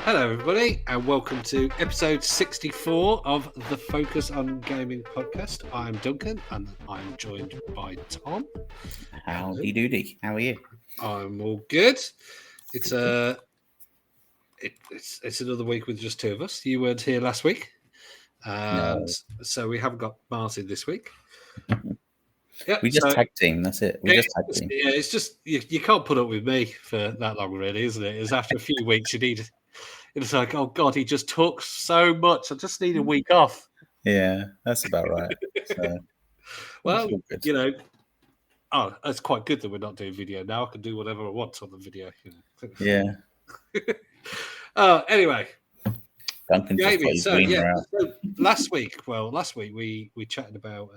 Hello, everybody, and welcome to episode 64 of the Focus on Gaming podcast. I'm Duncan, and I'm joined by Tom. Howdy doody. How are you? I'm all good. It's it's another week with just two of us. You weren't here last week, and so we haven't got Martin this week. Yeah, We just tag team. That's it. We just tag team. Yeah, it's just you can't put up with me for that long, really, isn't it? It's after a few weeks you need. It's like, oh God, he just talks so much. I just need a week off. Yeah, that's about right. So, well, you know, it's quite good that we're not doing video now. I can do whatever I want on the video. You know. Yeah. Anyway, Duncan just got his wiener out. So last week we chatted about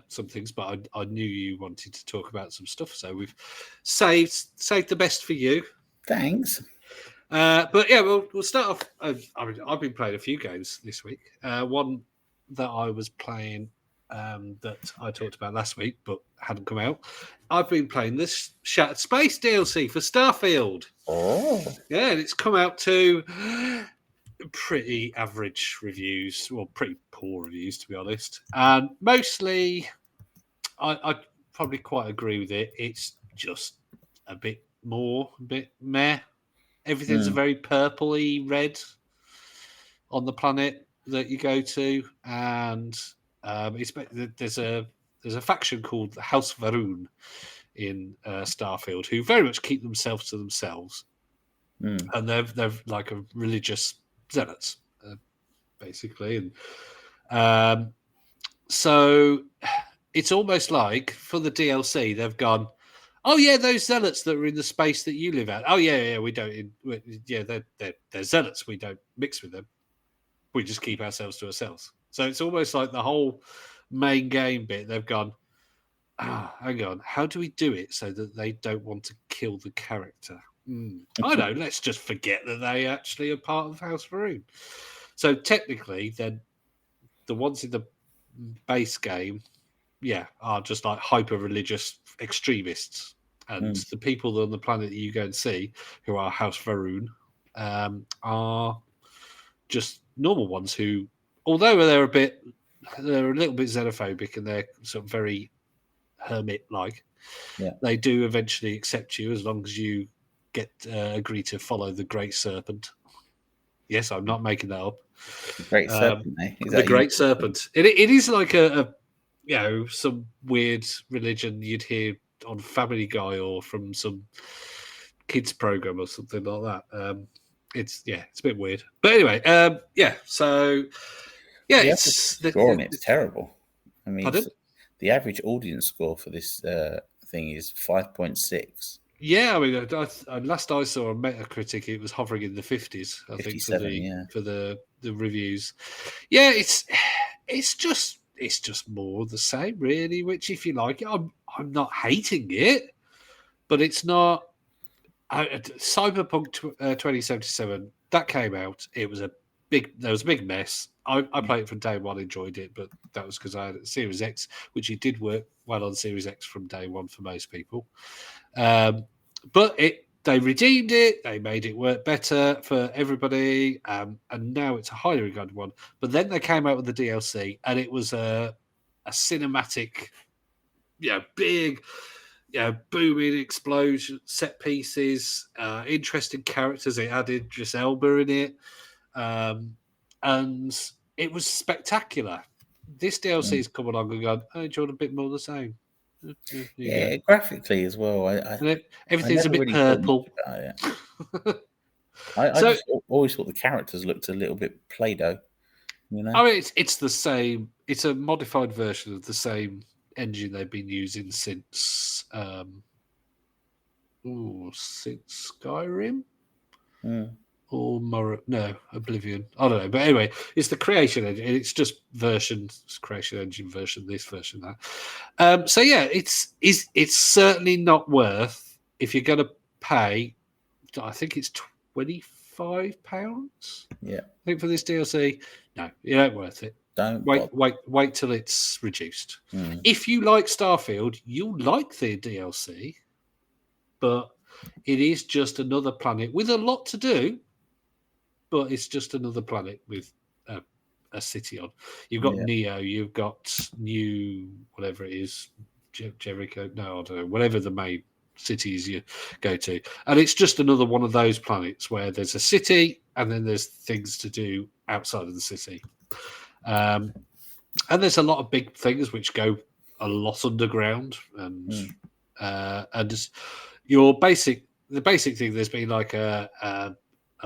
some things, but I knew you wanted to talk about some stuff, so we've saved the best for you. Thanks. But yeah, we'll start off. I've been playing a few games this week. One that I was playing that I talked about last week, but hadn't come out. I've been playing this Shattered Space DLC for Starfield. Oh, yeah, and it's come out to pretty average reviews, well, pretty poor reviews to be honest, and mostly I probably quite agree with it. It's just a bit meh. Everything's a very purpley red on the planet that you go to, and there's a faction called the House Varun in Starfield who very much keep themselves to themselves, and they're like a religious zealots, basically, and so it's almost like for the DLC they've gone, oh yeah, those zealots that are in the space that you live at. Oh yeah, we don't. They're zealots. We don't mix with them. We just keep ourselves to ourselves. So it's almost like the whole main game bit. They've gone, hang on, how do we do it so that they don't want to kill the character? I know. Let's just forget that they actually are part of House Varun. So technically, then the ones in the base game, are just like hyper religious extremists, and the people on the planet that you go and see who are House Varun are just normal ones who, although they're a little bit xenophobic and they're sort of very hermit-like, they do eventually accept you as long as you agree to follow the Great Serpent. Yes, I'm not making that up. The Great Serpent, the Great Serpent. It is like a some weird religion you'd hear on Family Guy or from some kids program or something like that. It's a bit weird, but anyway, So it's terrible. I mean, pardon? The average audience score for this thing is 5.6. Yeah, I mean, last I saw on Metacritic, it was hovering in the 50s. I think for the reviews. Yeah, it's just more of the same, really. Which, if you like it, I'm not hating it, but it's not. Cyberpunk 2077 that came out. There was a big mess. I played it from day one, enjoyed it, but that was because I had a Series X, which it did work well on Series X from day one for most people. But they redeemed it. They made it work better for everybody, and now it's a highly regarded one. But then they came out with the DLC, and it was a cinematic, big, booming explosion, set pieces, interesting characters. It had Idris Elba in it, and it was spectacular. This DLC has come along and gone, I enjoyed a bit more of the same. Yeah, graphically as well. Everything's a bit purple. I just always thought the characters looked a little bit Play-Doh. You know, I mean, it's the same. It's a modified version of the same engine they've been using since Skyrim. Or Oblivion. I don't know, but anyway, it's the creation engine. It's just creation engine version, this version, that. So yeah, it's certainly not worth, if you're going to pay. I think it's £25. Yeah, I think for this DLC. No, it ain't worth it. Don't wait till it's reduced. If you like Starfield, you'll like the DLC, but it is just another planet with a lot to do. but it's just another planet with a city on. You've got Neo, you've got New, whatever it is, Jericho. No, I don't know. Whatever the main cities you go to, and it's just another one of those planets where there's a city and then there's things to do outside of the city. And there's a lot of big things which go a lot underground, and the basic thing. There's been like a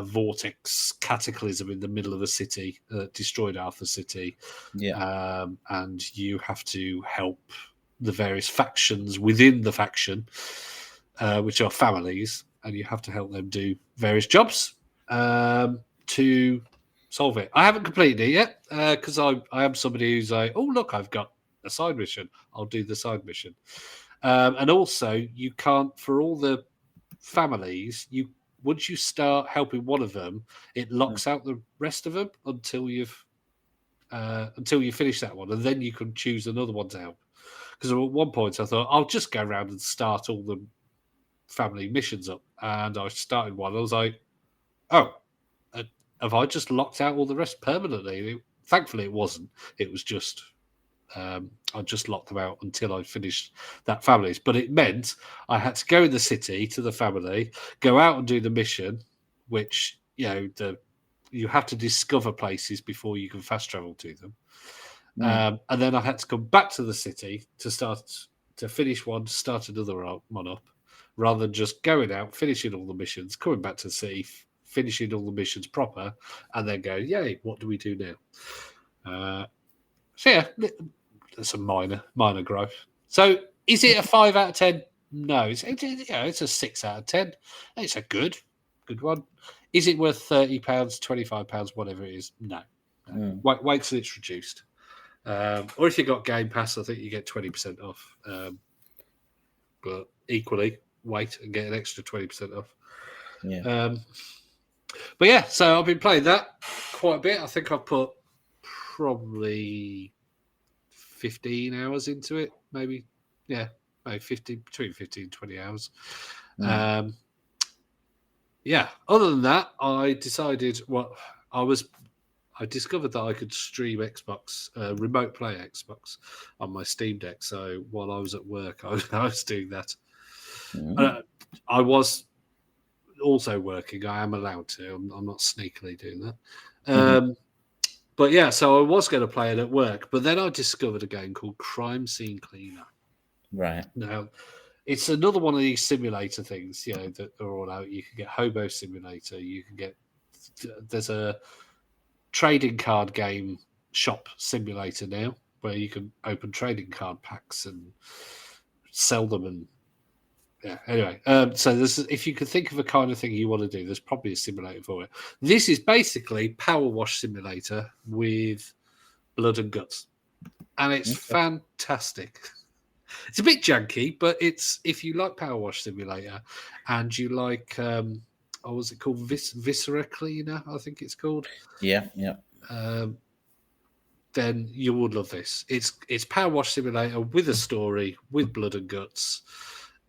vortex cataclysm in the middle of a city that destroyed half the city, and you have to help the various factions within the faction, which are families, and you have to help them do various jobs to solve it. I haven't completed it yet because I am somebody who's like, oh look, I've got a side mission. I'll do the side mission. And also, you can't, for all the families, once you start helping one of them, it locks out the rest of them until you finish that one, and then you can choose another one to help. Because at one point I thought I'll just go around and start all the family missions up, and I started one. I was like, oh, have I just locked out all the rest permanently? Thankfully, it wasn't. It was just I just locked them out until I finished that families. But it meant I had to go in the city to the family, go out and do the mission, which you have to discover places before you can fast travel to them. And then I had to come back to the city to finish one, start another one up, rather than just going out, finishing all the missions, coming back to the city, finishing all the missions proper, and then go, yay, what do we do now? So yeah, that's a minor growth. So is it a 5 out of 10? No, it's a 6 out of 10. It's a good one. Is it worth £30, £25, whatever it is? No. Wait till it's reduced. Or if you got Game Pass, I think you get 20% off. But equally, wait and get an extra 20% off. Yeah. But yeah, so I've been playing that quite a bit. I think I've put probably 15 hours into it, maybe 15, between 15 and 20 hours. Other than that, I decided I discovered that I could stream Xbox, remote play Xbox on my Steam Deck. So while I was at work, I was doing that. I was also working. I am allowed to. I'm not sneakily doing that. But yeah, so I was going to play it at work, but then I discovered a game called Crime Scene Cleaner. Right. Now, it's another one of these simulator things, that are all out. You can get Hobo Simulator. You can get... There's a trading card game shop simulator now where you can open trading card packs and sell them. And anyway, so if you could think of a kind of thing you want to do, there's probably a simulator for it. This is basically Power Wash Simulator with blood and guts, and it's fantastic. It's a bit janky, but if you like Power Wash Simulator and you like what's it called, Viscera Cleaner, I think it's called. Yeah. Then you would love this. It's Power Wash Simulator with a story, with blood and guts.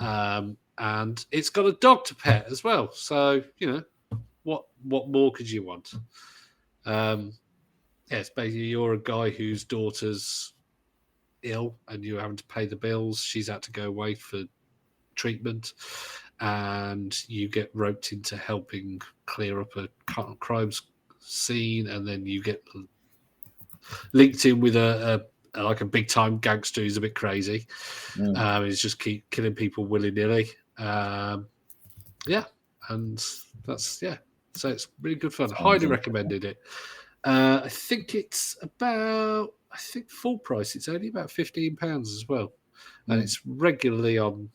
And it's got a dog to pet as well. So, what more could you want? It's basically you're a guy whose daughter's ill and you're having to pay the bills. She's had to go away for treatment, and you get roped into helping clear up a crime scene, and then you get linked in with a big time gangster who's a bit crazy. He's just keep killing people willy-nilly. And that's so it's really good fun. Highly recommended it. I think it's about full price. It's only about £15 as well, and it's regularly on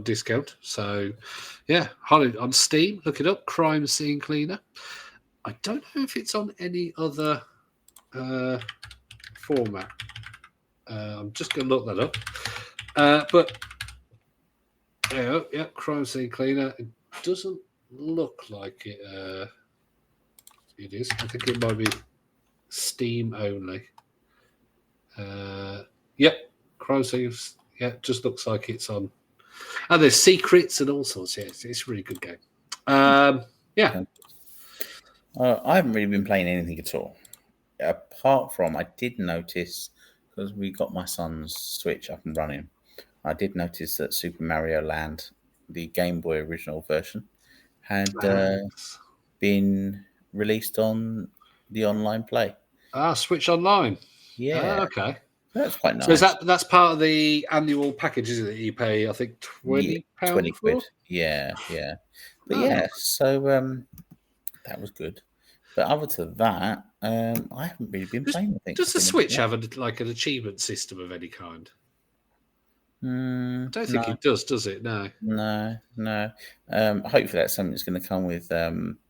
discount. So highly on Steam. Look it up. Crime Scene Cleaner. I don't know if it's on any other format. I'm just going to look that up. But Crime Scene Cleaner. It doesn't look like it. It is. I think it might be Steam only. Crime Scene. Yeah, it just looks like it's on And there's secrets and all sorts. Yeah, it's a really good game. Yeah. I haven't really been playing anything at all. Apart from, I did notice, because we got my son's Switch up and running, I did notice that Super Mario Land, the Game Boy original version, had been released on the online play. Switch Online. Yeah. Okay. That's quite nice. So that's part of the annual package, isn't it? You pay, I think, £20 20 for? quid. Yeah. But yeah, so that was good. But other to that, I haven't really been playing anything. Does the Switch have an achievement system of any kind? I don't think it does it? No. No. Hopefully that's something that's going to come with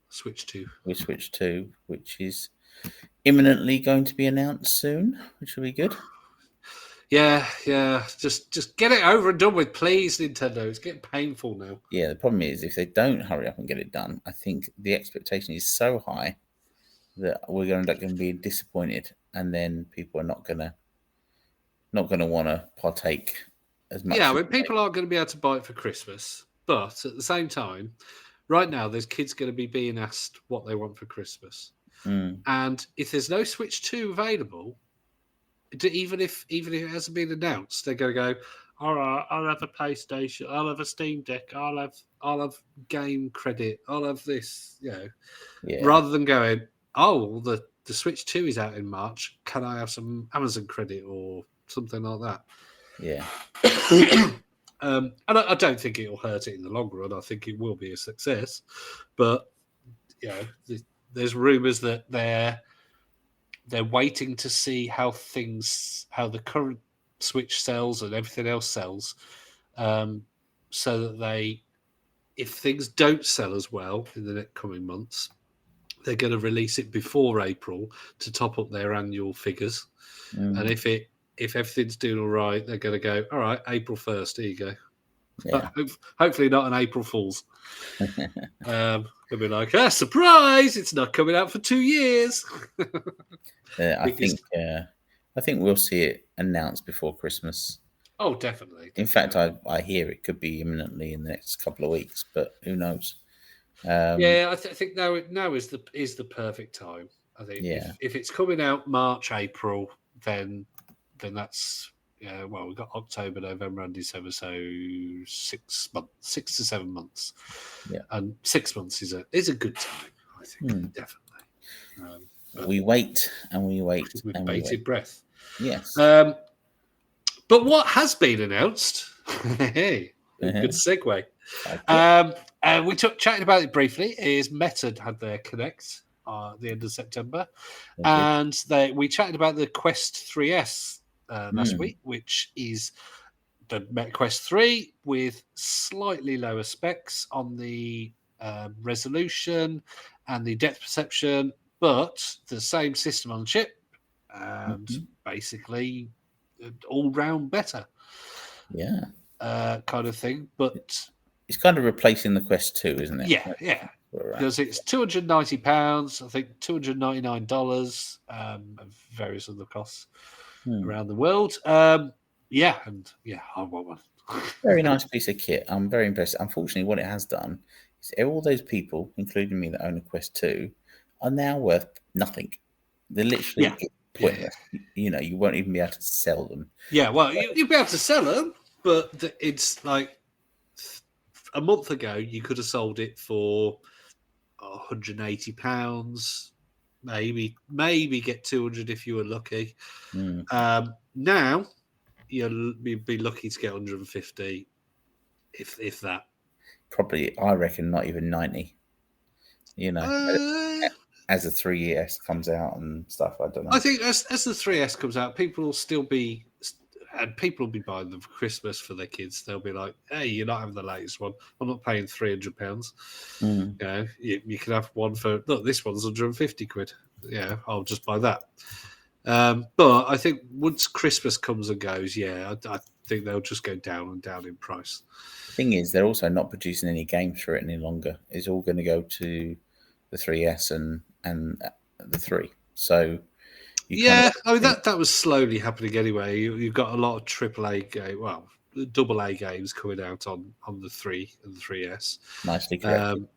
Switch 2. With Switch 2, which is imminently going to be announced soon, which will be good. Yeah. Just get it over and done with, please, Nintendo. It's getting painful now. Yeah, the problem is if they don't hurry up and get it done, I think the expectation is so high that we're going to be disappointed, and then people are not going to want to partake as much. Yeah, people aren't going to be able to buy it for Christmas, but at the same time, right now there's kids going to be being asked what they want for Christmas, and if there's no Switch 2 available, even if it hasn't been announced, they're going to go, all right, I'll have a PlayStation, I'll have a Steam Deck, I'll have game credit, I'll have this, rather than going, oh, the Switch 2 is out in March, can I have some Amazon credit or something like that? Yeah. And I don't think it'll hurt it in the long run. I think it will be a success, but there's rumours that they're waiting to see how the current Switch sells and everything else sells, so that if things don't sell as well in the next coming months, they're going to release it before April to top up their annual figures. And if everything's doing all right, they're going to go, all right, April 1st, here you go. Yeah. Hopefully not an April Fool's. They'll be like, surprise, it's not coming out for 2 years. I think we'll see it announced before Christmas. Oh, definitely. In fact, I hear it could be imminently in the next couple of weeks, but who knows? I think now is the perfect time. I think if it's coming out March, April, then that's we've got October, November, and December, so 6 to 7 months. Yeah, and 6 months is a good time. I think definitely. We wait and we wait with bated breath. Yes. But what has been announced? Hey, good segue. We chatted about it briefly. Is Meta had their Connect at the end of September, and we chatted about the Quest 3S last week, which is the Meta Quest 3 with slightly lower specs on the resolution and the depth perception, but the same system on chip, and basically all round better. Yeah. Kind of thing, but it's kind of replacing the Quest 2, isn't it? Yeah. Because it's £290, I think $299, various other costs around the world. I want one. Very nice piece of kit. I'm very impressed. Unfortunately, what it has done is all those people, including me, that own a Quest 2, are now worth nothing. They're literally pointless. Yeah. You won't even be able to sell them. Yeah, well, you'll be able to sell them, but it's like a month ago, you could have sold it for £180, maybe get 200 if you were lucky. Now you'd be lucky to get 150, if that. Probably, I reckon, not even 90. As the 3S comes out and stuff, I don't know. I think as the 3S comes out, people will still be. And people will be buying them for Christmas for their kids. They'll be like, "Hey, you're not having the latest one. I'm not paying £300. You can have one for this one's 150 quid. Yeah, I'll just buy that." But I think once Christmas comes and goes, I think they'll just go down and down in price. The thing is, they're also not producing any games for it any longer. It's all going to go to the 3S and the 3. So. That was slowly happening anyway. You've got a lot of AAA game. Well, AA games coming out on the 3 and the 3S. Nicely corrected.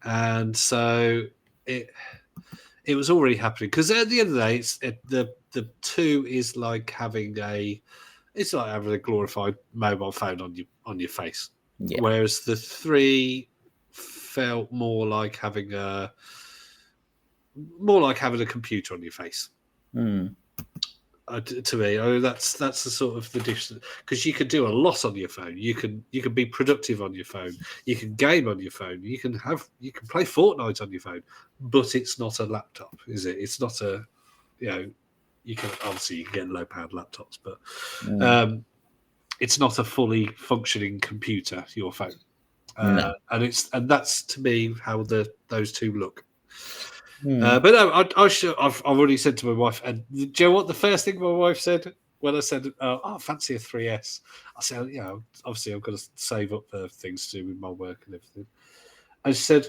And so it was already happening, because at the end of the day, the 2 is like having a glorified mobile phone on your face, whereas the 3 felt more like having a computer on your face. To me, that's the sort of the difference, because you can do a lot on your phone. You can be productive on your phone. You can game on your phone. You can play Fortnite on your phone, but it's not a laptop, is it? It's not a, you can get low powered laptops, but it's not a fully functioning computer, your phone. No. And that's to me how those 2 look. But no, I've already said to my wife, and do you know what the first thing my wife said when I said, I fancy a 3S? I said, obviously I've got to save up for things to do with my work and everything. And she said,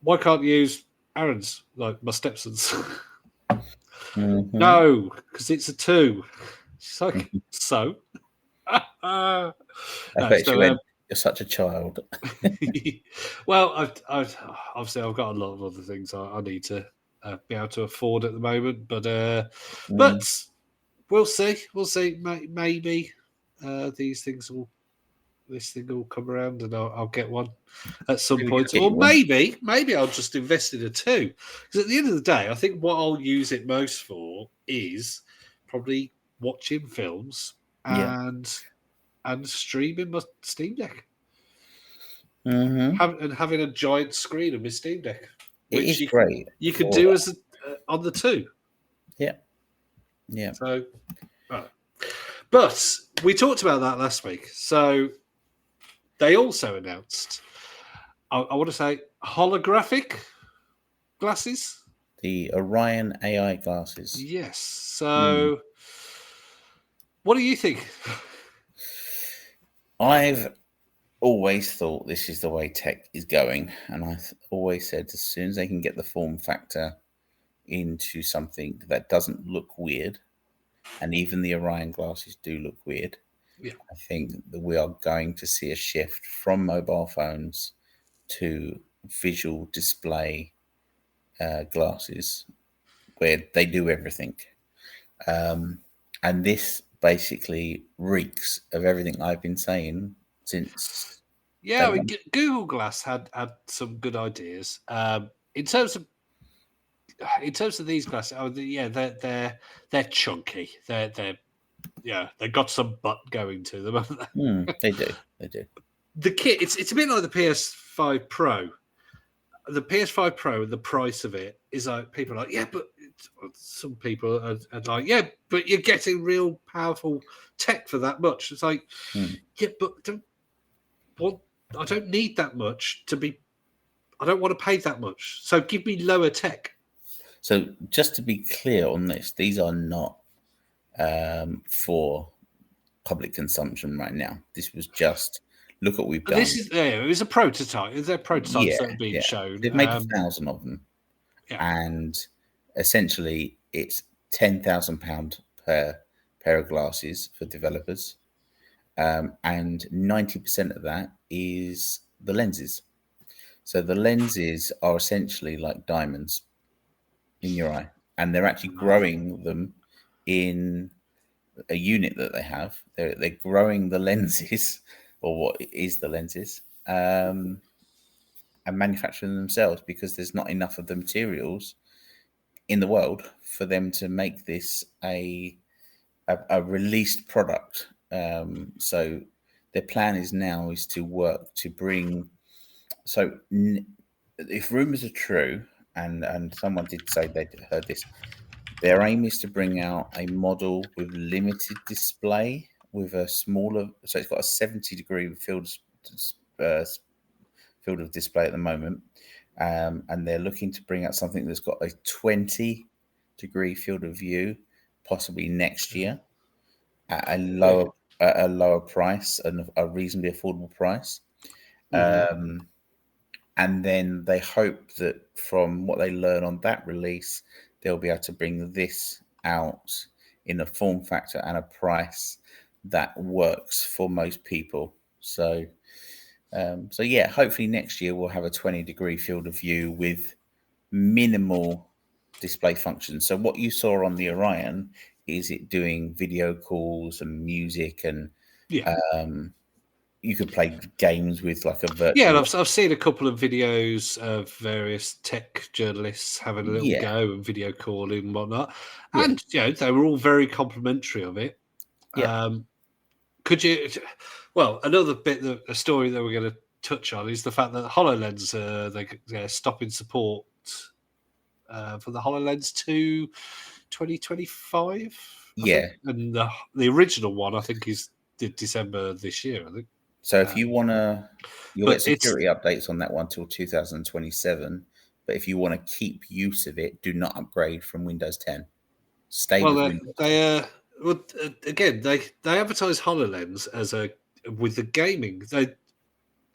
why can't you use Aaron's, like my stepson's? No, because it's a 2. She's like, so? I bet she went, you're such a child. Well, I've got a lot of other things I need to be able to afford at the moment, but we'll see. Maybe this thing will come around, and I'll get one at some point, or maybe I'll just invest in a 2. Because at the end of the day, I think what I'll use it most for is probably watching films and streaming my Steam Deck. And having a giant screen of my Steam Deck, which you could do as on the 2. Yeah. So, but we talked about that last week. So they also announced, I want to say, holographic glasses. The Orion AI glasses. Yes. So, what do you think? I've always thought this is the way tech is going, and I've always said as soon as they can get the form factor into something that doesn't look weird, and even the Orion glasses do look weird, I think that we are going to see a shift from mobile phones to visual display glasses where they do everything, and this basically reeks of everything I've been saying since. Google Glass had some good ideas in terms of these glasses. They're chunky. They got some butt going to them, haven't they? They do. The kit, it's a bit like the PS5 Pro. The PS5 Pro, and the price of it is like, people are like, but some people are like, but you're getting real powerful tech for that much. It's like, but I don't need that much to be. I don't want to pay that much. So give me lower tech. So just to be clear on this, these are not for public consumption right now. This was just look what we've done. It was a prototype. They're prototypes that have been shown. They've made 1,000 of them, and essentially it's £10,000 per pair of glasses for developers, and 90% of that is the lenses. So the lenses are essentially like diamonds in your eye, and they're actually growing them in a unit that they have. They're growing the lenses, or what is the lenses, and manufacturing them themselves, because there's not enough of the materials in the world for them to make this a released product. So their plan is to work to bring. So if rumors are true, and someone did say they heard this, their aim is to bring out a model with limited display, with a smaller, so it's got a 70-degree field of display at the moment, and they're looking to bring out something that's got a 20-degree field of view, possibly next year, at a lower price and a reasonably affordable price. And then they hope that from what they learn on that release, they'll be able to bring this out in a form factor and a price that works for most people. So, so yeah, hopefully next year we'll have a 20-degree field of view with minimal display functions. So what you saw on the Orion is it doing video calls and music, and you could play games with like a virtual. Yeah, and I've seen a couple of videos of various tech journalists having a little go and video calling and whatnot, and they were all very complimentary of it. Could you? Well, another bit, a story that we're going to touch on is the fact that HoloLens they're stopping support for the HoloLens 2 2025. I think. And the original one I think is December this year. I think. So if you want to, you'll get security updates on that one till 2027. But if you want to keep use of it, do not upgrade from Windows 10. Stay with Windows 10. Well, again, they advertise HoloLens as with the gaming.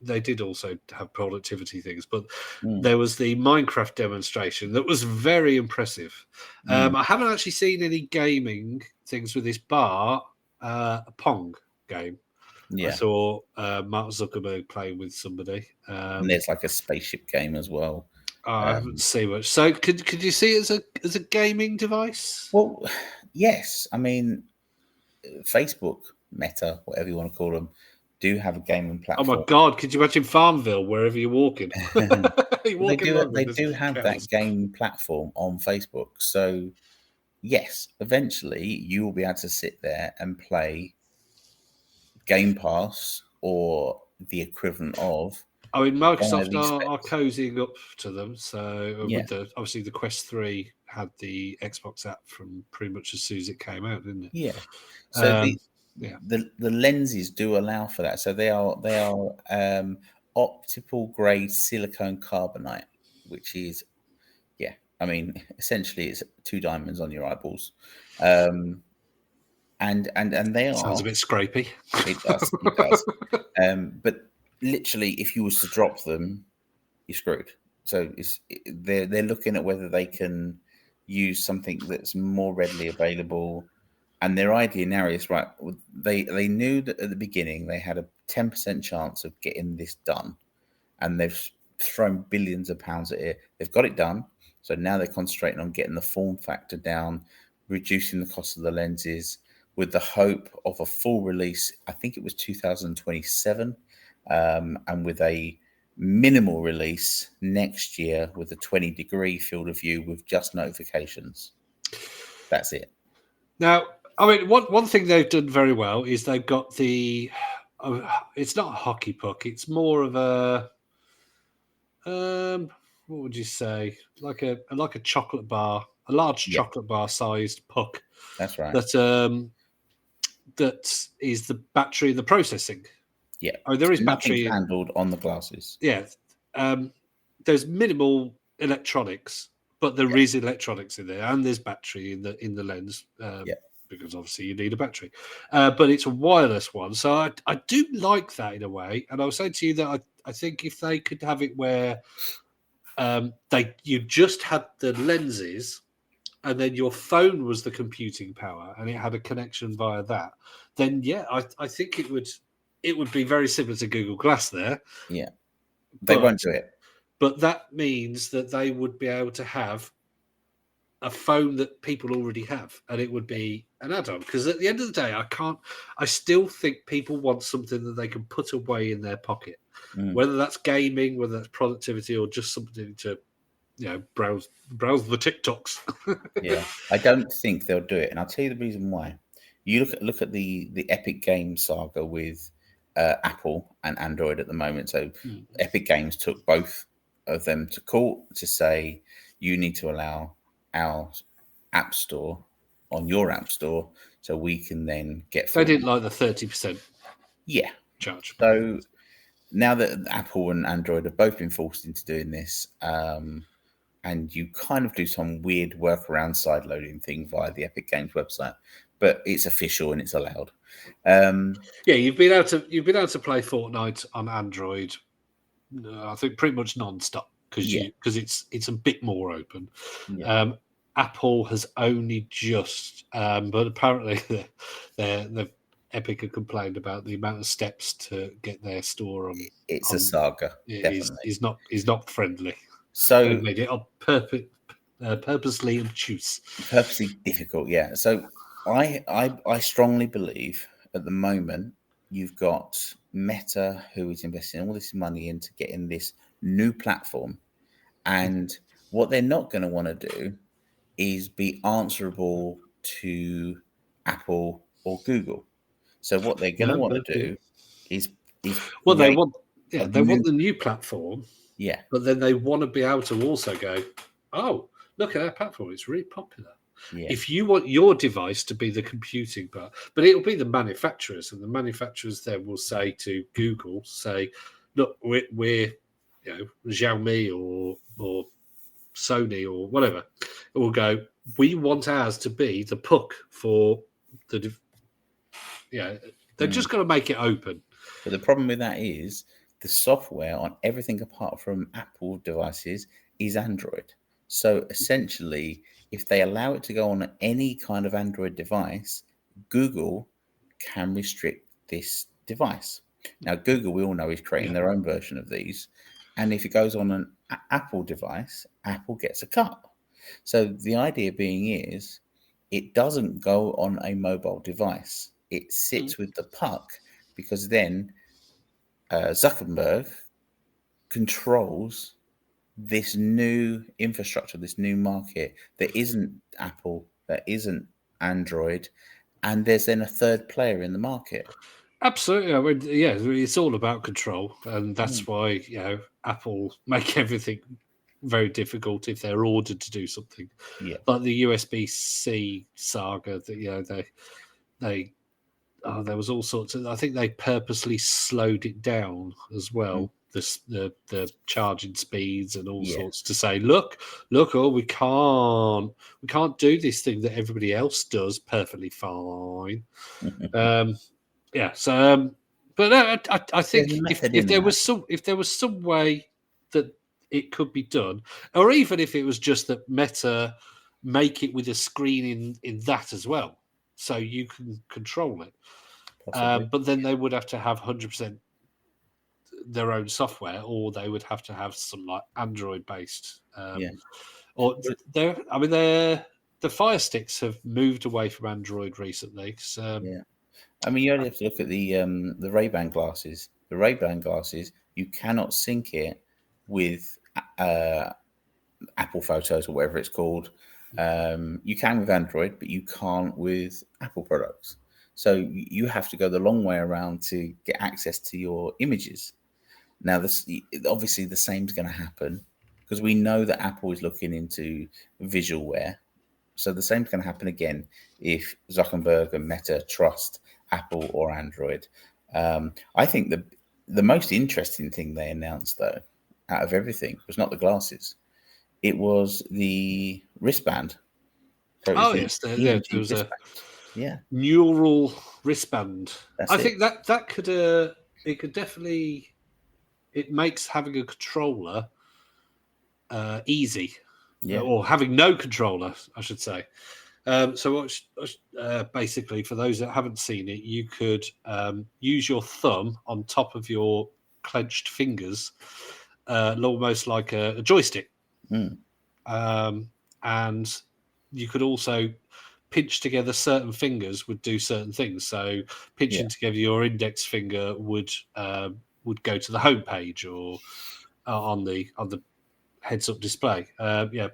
They did also have productivity things, but there was the Minecraft demonstration that was very impressive. I haven't actually seen any gaming things with this bar, a Pong game. I saw Mark Zuckerberg playing with somebody. And there's like a spaceship game as well. I haven't seen much. So could you see it as a gaming device? Well, yes. I mean, Facebook, Meta, whatever you want to call them, do have a gaming platform. Oh my God! Could you imagine Farmville wherever you're walking? They do have that game platform on Facebook. So yes, eventually you will be able to sit there and play Game Pass or the equivalent of. I mean, Microsoft are cozying up to them. So with obviously the Quest 3 had the Xbox app from pretty much as soon as it came out, didn't it? Yeah. So the lenses do allow for that. So they are optical grade silicone carbonate, which is I mean, essentially it's 2 diamonds on your eyeballs. And they are. Sounds a bit scrapey. It does. But literally, if you was to drop them, you're screwed. So they're looking at whether they can use something that's more readily available. And their idea now is right. They knew that at the beginning they had a 10% chance of getting this done, and they've thrown billions of pounds at it. They've got it done. So now they're concentrating on getting the form factor down, reducing the cost of the lenses, with the hope of a full release. I think it was 2027, and with a minimal release next year with a 20-degree field of view with just notifications. That's it. Now, I mean, one thing they've done very well is they've got the. It's not a hockey puck. It's more of a. What would you say? Like a chocolate bar, a large chocolate bar sized puck. That's right. That is the battery and the processing. Yeah. Oh, there is battery handled on the glasses. Yeah. There's minimal electronics, but there is electronics in there, and there's battery in the lens. Because obviously you need a battery, but it's a wireless one. So I do like that in a way. And I'll say to you that I think if they could have it where you just had the lenses, and then your phone was the computing power, and it had a connection via that, then I think it would be very similar to Google Glass there. Yeah, they won't do it. But that means that they would be able to have a phone that people already have, and it would be an add-on. Because at the end of the day, I still think people want something that they can put away in their pocket, whether that's gaming, whether that's productivity, or just something to, browse the TikToks. Yeah, I don't think they'll do it, and I'll tell you the reason why. You look at the Epic Games saga with Apple and Android at the moment. So Epic Games took both of them to court to say you need to allow our app store on your app store so we can then get. They didn't like the 30%. Charge. So now that Apple and Android have both been forced into doing this, and you kind of do some weird workaround side loading thing via the Epic Games website, but it's official and it's allowed. You've been able to play Fortnite on Android. I think pretty much non-stop because it's a bit more open. Apple has only just, but apparently they've Epic have complained about the amount of steps to get their store on. It's a saga, definitely. Is not friendly. So They've made it on purposely obtuse. purposely difficult, yeah. So I strongly believe at the moment you've got Meta who is investing all this money into getting this new platform, and what they're not going to want to do is be answerable to Apple or Google. So what they're going to want to do is well, they create want a they want new, the new platform, yeah, but then they want to be able to also go, oh, look at our platform, it's really popular. yeah, If you want your device to be the computing part, but it'll be the manufacturers, and the manufacturers then will say to Google, say, look, we're Xiaomi or Sony or whatever. It will go, we want ours to be the puck for the they're just going to make it open. But the problem with that is the software on everything apart from Apple devices is Android. So essentially, if they allow it to go on any kind of Android device, Google can restrict this device. Now, Google, we all know, is creating their own version of these. And if it goes on an Apple device, Apple gets a cut. So the idea being is it doesn't go on a mobile device. It sits with the puck, because then Zuckerberg controls this new infrastructure, this new market that isn't Apple, that isn't Android, and there's then a third player in the market. Absolutely. I mean, yeah, it's all about control, and that's why Apple make everything very difficult if they're ordered to do something. Yeah, Like the USB-C saga that there was all sorts of. I think they purposely slowed it down as well. The charging speeds and all sorts to say, look, oh, we can't do this thing that everybody else does perfectly fine. Yeah. So, but I think if there was some way that it could be done, or even if it was just that Meta make it with a screen in that as well, so you can control it. But then they would have to have 100% their own software, or they would have to have some like Android based. Or the Fire Sticks have moved away from Android recently. So, I mean, you only have to look at the Ray-Ban glasses. The Ray-Ban glasses, you cannot sync it with Apple Photos or whatever it's called. You can with Android, but you can't with Apple products. So you have to go the long way around to get access to your images. Now, obviously the same is going to happen, because we know that Apple is looking into visualware. So the same is going to happen again if Zuckerberg and Meta trust Apple or Android. I think the most interesting thing they announced, though, out of everything, was not the glasses. It was the wristband. So yes, there was wristband. a neural wristband. That's I think that could it could definitely, it makes having a controller easy, or having no controller, I should say. So basically, for those that haven't seen it, you could use your thumb on top of your clenched fingers, almost like a joystick. And you could also pinch together certain fingers would do certain things. So pinching together your index finger would go to the home page or on the heads-up display.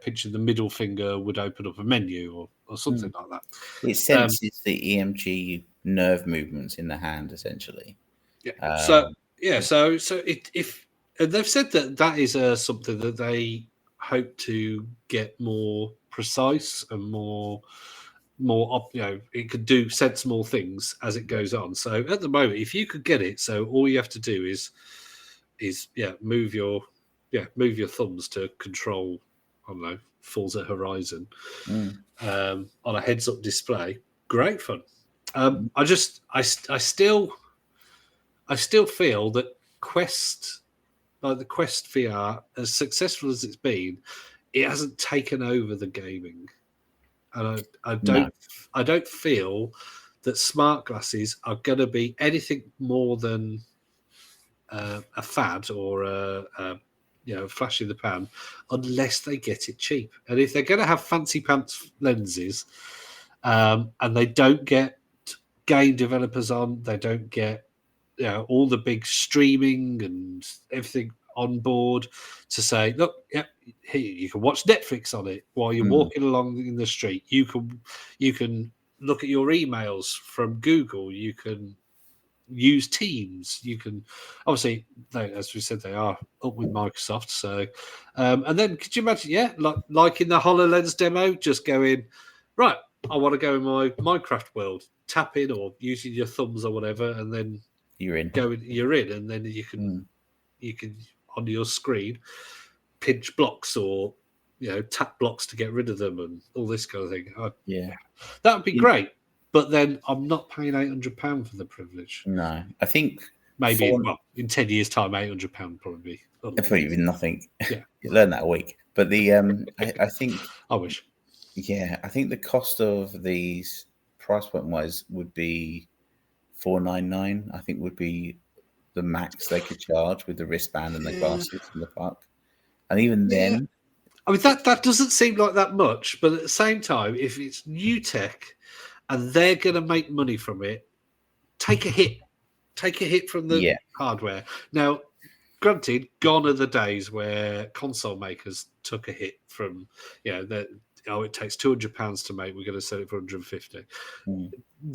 Pinching the middle finger would open up a menu or something like that. It senses the EMG nerve movements in the hand, essentially. So if and they've said that is something that they hope to get more precise and more it could do sensible things as it goes on. So at the moment, if you could get it, so all you have to do is move your thumbs to control, I don't know, Forza Horizon on a heads-up display. Great fun. I still feel that Quest, like the Quest VR, as successful as it's been, it hasn't taken over the gaming, and I don't feel that smart glasses are going to be anything more than a fad or a flash in the pan, unless they get it cheap. And if they're going to have fancy pants lenses, and they don't get game developers on, they don't get all the big streaming and everything on board to say, look, yeah, here, you can watch Netflix on it while you're walking along in the street. You can look at your emails from Google. You can use Teams. You can obviously, as we said, they are up with Microsoft. So, and then could you imagine? Yeah, like in the HoloLens demo, just going right. I want to go in my Minecraft world. Tap in or using your thumbs or whatever, and then you're in. You're in, and then you can on your screen pinch blocks or tap blocks to get rid of them and all this kind of thing. That would be great. But then I'm not paying £800 for the privilege. No, I think maybe in 10 years' time, £800 probably. Probably even nothing. Yeah, you learn that a week. But the I think I wish. Yeah, I think the cost of these price point wise would be $499. I think would be the max they could charge with the wristband and the glasses in the park. And even then, I mean that doesn't seem like that much. But at the same time, if it's new tech and they're going to make money from it, take a hit. Take a hit from the hardware. Now, granted, gone are the days where console makers took a hit from, it takes £200 to make, we're going to sell it for 150.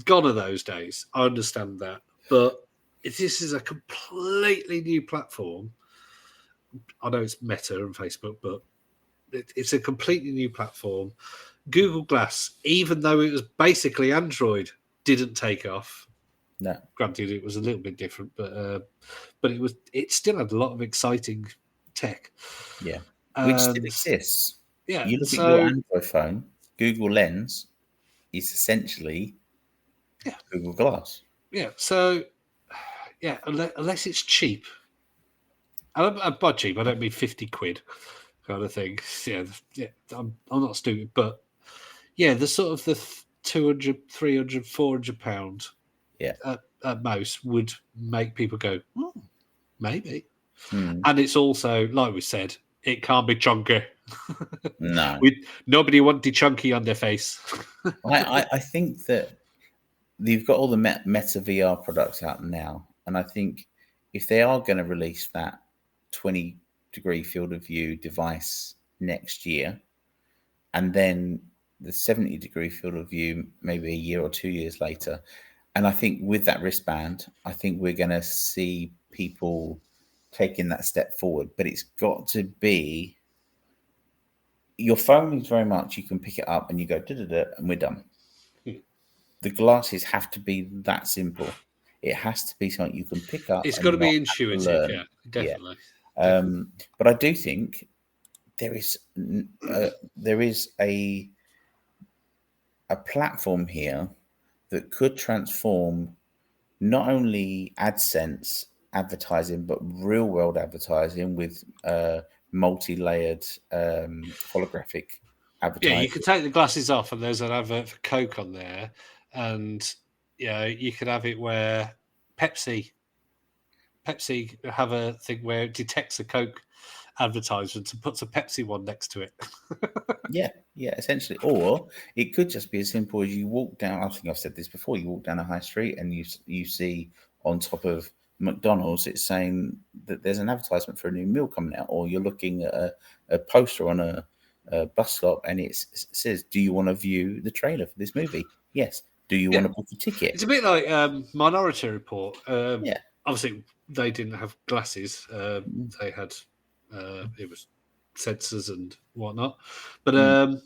Gone are those days. I understand that. But if this is a completely new platform, I know it's Meta and Facebook, but it's a completely new platform. Google Glass, even though it was basically Android, didn't take off. No. Granted, it was a little bit different, but it still had a lot of exciting tech. Yeah, which still exists. Yeah, you look at your Android phone, Google Lens is essentially Google Glass. Yeah, so unless it's cheap. And by cheap, I don't mean 50 quid kind of thing. Yeah, I'm not stupid, but the sort of the 200, 300, 400 pounds at most would make people go, maybe. And it's also, like we said, it can't be chunky. No. Nobody wanted chunky on their face. I think that you've got all the Meta VR products out now. And I think if they are going to release that 20-degree field of view device next year, and then the 70-degree field of view maybe a year or 2 years later, and I think with that wristband, I think we're going to see people taking that step forward. But it's got to be, your phone is very much, you can pick it up and you go, da-da-da, and we're done. The glasses have to be that simple. It has to be something you can pick up. It's got to be intuitive, definitely. But I do think there is a platform here that could transform not only AdSense advertising, but real world advertising with multi-layered holographic advertising. Yeah, you could take the glasses off and there's an advert for Coke on there. And, you could have it where Pepsi have a thing where it detects a Coke advertisement and puts a Pepsi one next to it. yeah, essentially. Or it could just be as simple as you walk down, I think I've said this before, you walk down a high street and you see on top of McDonald's, it's saying that there's an advertisement for a new meal coming out, or you're looking at a poster on a bus stop and it says, do you want to view the trailer for this movie? Yes. Do you want to book a ticket? It's a bit like Minority Report. Obviously, they didn't have glasses. They had it was sensors and whatnot. But I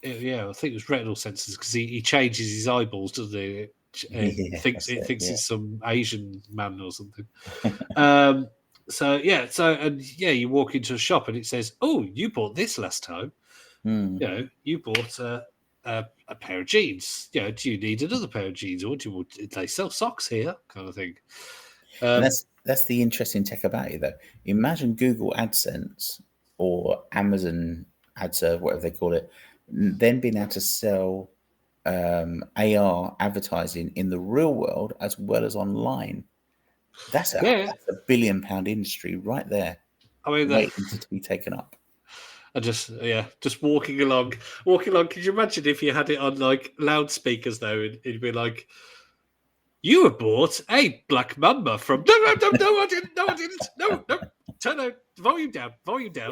think it was retinal sensors because he changes his eyeballs, doesn't he? It thinks he's some Asian man or something. You walk into a shop and it says, "Oh, you bought this last time. You bought a pair of jeans. Do you need another pair of jeans, or do they sell socks here?" Kind of thing. That's the interesting tech about it, though. Imagine Google AdSense or Amazon AdServe, whatever they call it, then being able to sell AR advertising in the real world as well as online. That's a £1 billion industry right there, I mean, waiting to be taken up. I just walking along. Could you imagine if you had it on like loudspeakers though? It'd be like, you were bought a black mamba from. No, I didn't. No. Turn the volume down. Yeah,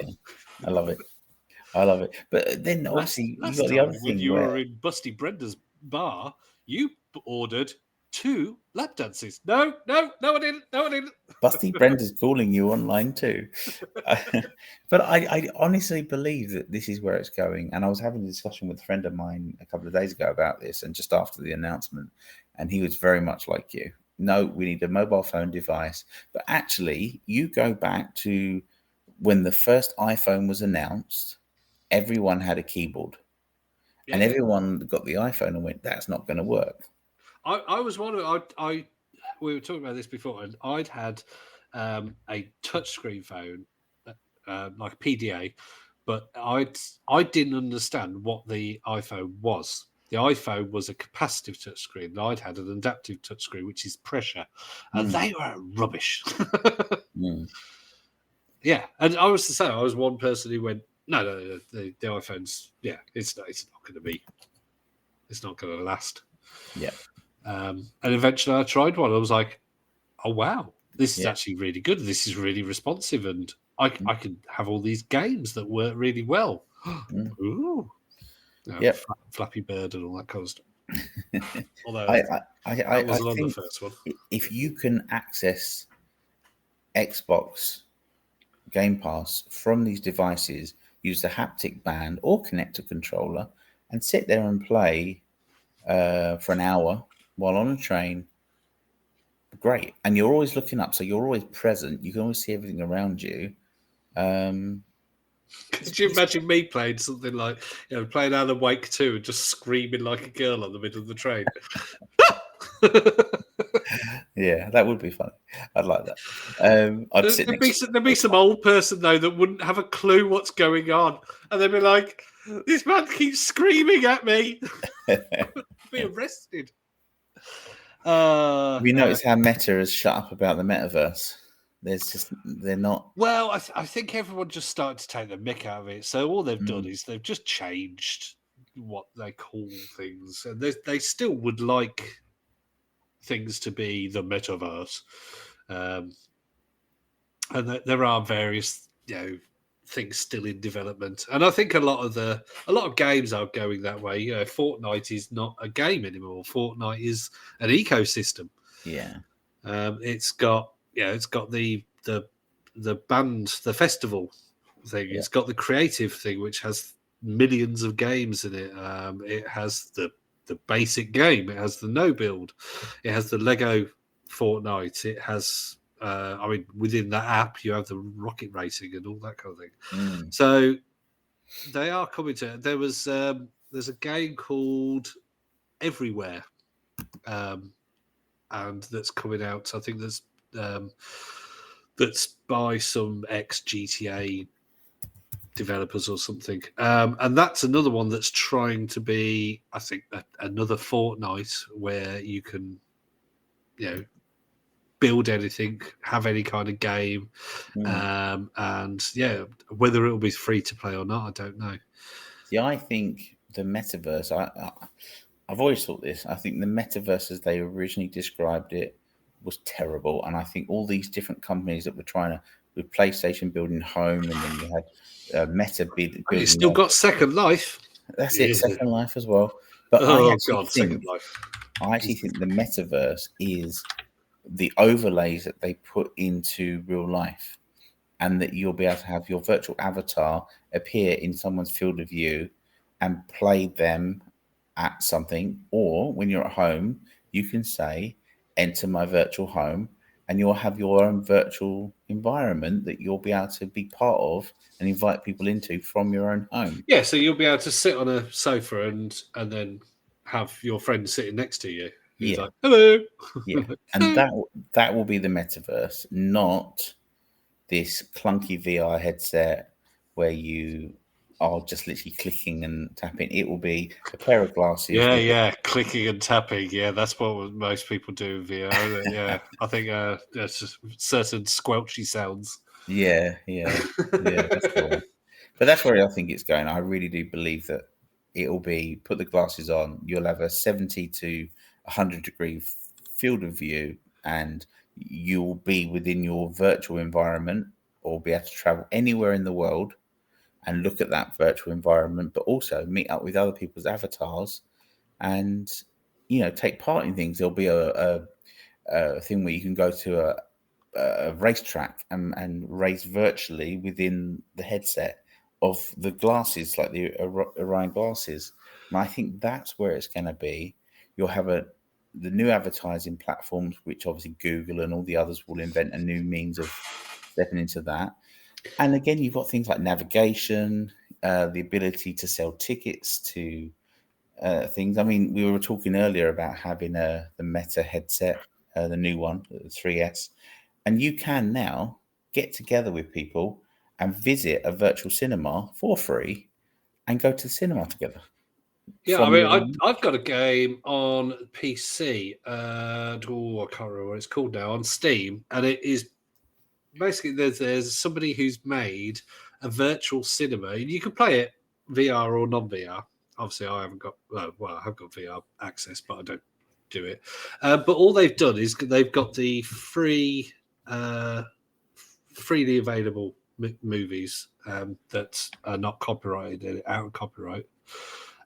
I love it. But then obviously you got the other when thing you where were in Busty Brenda's bar, you ordered 2 lap dances. No, I didn't. Busty Brenda's calling you online too. But I honestly believe that this is where it's going. And I was having a discussion with a friend of mine a couple of days ago about this, and just after the announcement, and he was very much like you. No, we need a mobile phone device. But actually, you go back to when the first iPhone was announced, everyone had a keyboard. Yeah, and everyone got the iPhone and went, that's not going to work. I was wondering. We were talking about this before, and I'd had a touchscreen phone, like a PDA, but I didn't understand what the iPhone was. The iPhone was a capacitive touchscreen, and I'd had an adaptive touchscreen, which is pressure, and they were rubbish. Yeah, and I was to say, I was one person who went, no, the iPhone's, it's not going to be, it's not going to last. Yeah. And eventually I tried one. I was like, oh, wow, this is actually really good. This is really responsive. And I can have all these games that work really well. Ooh. Flappy Bird and all that kind of stuff. Although that wasn't on the first one. If you can access Xbox Game Pass from these devices, use the haptic band or connect a controller and sit there and play for an hour while on a train, great. And you're always looking up, so you're always present. You can always see everything around you. Could you imagine me playing something like, playing Alan Wake 2 and just screaming like a girl on the middle of the train? Yeah, that would be funny. I'd like that. I'd sit there'd be some old person though that wouldn't have a clue what's going on, and they'd be like, "This man keeps screaming at me." Be arrested. Have you noticed how Meta has shut up about the metaverse? They're not. Well, I think everyone just started to take the mick out of it. So all they've done is they've just changed what they call things, and they still would like things to be the metaverse, and there are various things still in development, and I think a lot of games are going that way. Fortnite is not a game anymore. Fortnite is an ecosystem. Yeah, it's got the band, the festival thing. It's got the creative thing, which has millions of games in it. It has the basic game. It has the no build. It has the Lego Fortnite. It has, within that app, you have the rocket racing and all that kind of thing. So they are coming to. There's a game called Everywhere, and that's coming out. I think that's by some ex GTA developers or something, and that's another one that's trying to be, I think, another Fortnite where you can, build anything, have any kind of game, and whether it'll be free to play or not, I don't know. See, I think the metaverse. I've always thought this. I think the metaverse, as they originally described it, was terrible, and I think all these different companies that were trying to, with PlayStation building home, and then you had Meta building. You still got Second Life. That's it, Second Life as well. But Second Life. I actually think the metaverse is the overlays that they put into real life, and that you'll be able to have your virtual avatar appear in someone's field of view and play them at something. Or when you're at home, you can say, enter my virtual home, and you'll have your own virtual environment that you'll be able to be part of and invite people into from your own home. Yeah, so you'll be able to sit on a sofa and then have your friend sitting next to you. He's like, hello. Yeah, and that will be the metaverse, not this clunky VR headset where you are just literally clicking and tapping. It will be a pair of glasses. Yeah, clicking and tapping. Yeah, that's what most people do in VR. Yeah, I think there's just certain squelchy sounds. Yeah, that's the one. But that's where I think it's going. I really do believe that it'll be put the glasses on, you'll have a 70 to 100-degree field of view, and you'll be within your virtual environment or be able to travel anywhere in the world and look at that virtual environment, but also meet up with other people's avatars and take part in things. There'll be a thing where you can go to a racetrack and race virtually within the headset of the glasses, like the Orion glasses. And I think that's where it's going to be. You'll have the new advertising platforms, which obviously Google and all the others will invent a new means of stepping into that. And again, you've got things like navigation, the ability to sell tickets to things. I mean, we were talking earlier about having the Meta headset, the new one, the 3S, and you can now get together with people and visit a virtual cinema for free and go to the cinema together. Yeah, I From mean, your I've got a game on PC. I can't remember what it's called now, on Steam, and it is basically there's somebody who's made a virtual cinema, and you can play it VR or non-VR. Obviously, I haven't got I have got VR access, but I don't do it. But all they've done is they've got the freely available movies that are not copyrighted, out of copyright,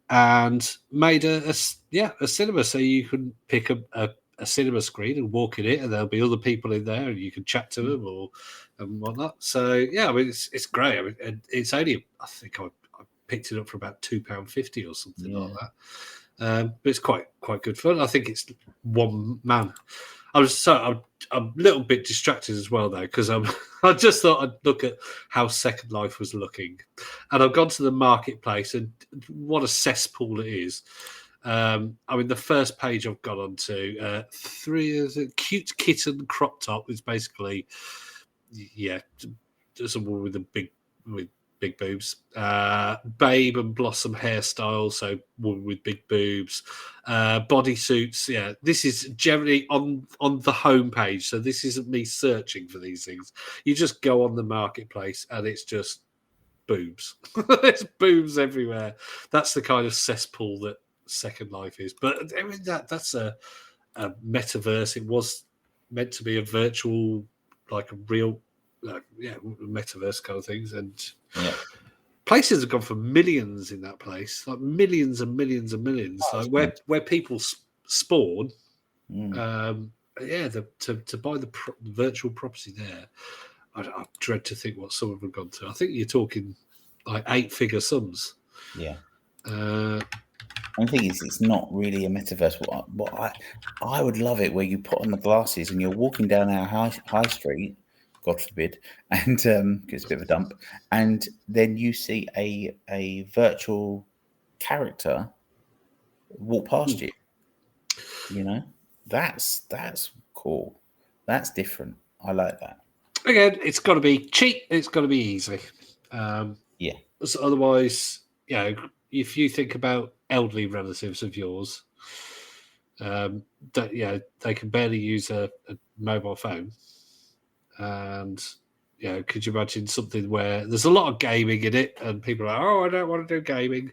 and made a cinema, so you can pick a cinema screen and walk in it, and there'll be other people in there, and you can chat to them or and whatnot. So yeah, I mean it's great. I mean, it's only I think I picked it up for about £2.50 or something like that. But it's quite good fun. I think it's one man. I'm a little bit distracted as well though, because I just thought I'd look at how Second Life was looking, and I've gone to the marketplace, and what a cesspool it is. I mean, the first page I've got onto, cute kitten crop top is basically, someone with big boobs. Babe and Blossom hairstyle, so woman with big boobs. Bodysuits, yeah. This is generally on the homepage, so this isn't me searching for these things. You just go on the marketplace and it's just boobs. There's boobs everywhere. That's the kind of cesspool that Second Life is. But I mean, that's a metaverse. It was meant to be a virtual, like a real metaverse kind of things, and places have gone for millions in that place, like millions and millions and millions, like where people spawn. To buy the virtual property there, I dread to think what some of them have gone to. I think you're talking like 8-figure sums. Yeah. The thing is, it's not really a metaverse. What I would love it where you put on the glasses and you're walking down our high street, God forbid, and it's a bit of a dump, and then you see a virtual character walk past you. You know, that's cool. That's different. I like that. Again, it's got to be cheap. It's got to be easy. So otherwise, if you think about elderly relatives of yours, they can barely use a mobile phone, and could you imagine something where there's a lot of gaming in it, and people are like, "Oh, I don't want to do gaming."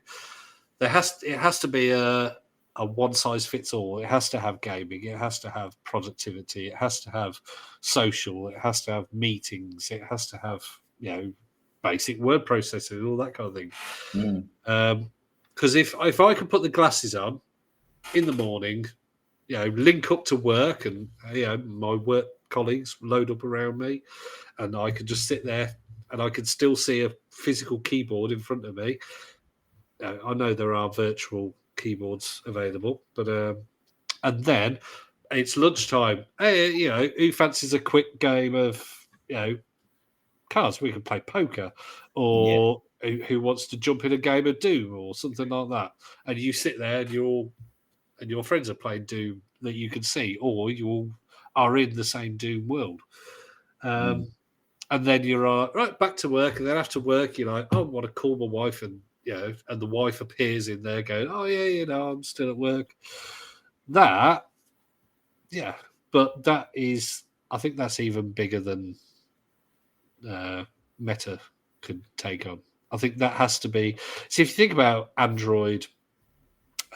It has to be a one size fits all. It has to have gaming. It has to have productivity. It has to have social. It has to have meetings. It has to have basic word processing and all that kind of thing. Because if I could put the glasses on in the morning, link up to work, and my work colleagues load up around me, and I could just sit there, and I could still see a physical keyboard in front of me. I know there are virtual keyboards available, but and then it's lunchtime. Hey, who fancies a quick game of cards? We can play poker, or who wants to jump in a game of Doom or something like that. And you sit there, and your friends are playing Doom that you can see, or you all are in the same Doom world. and then you're right back to work, and then after work, you're like, oh, I want to call my wife, and and the wife appears in there going, oh yeah, I'm still at work. That, yeah, but that is, I think that's even bigger than Meta could take on. I think that has to be. So if you think about Android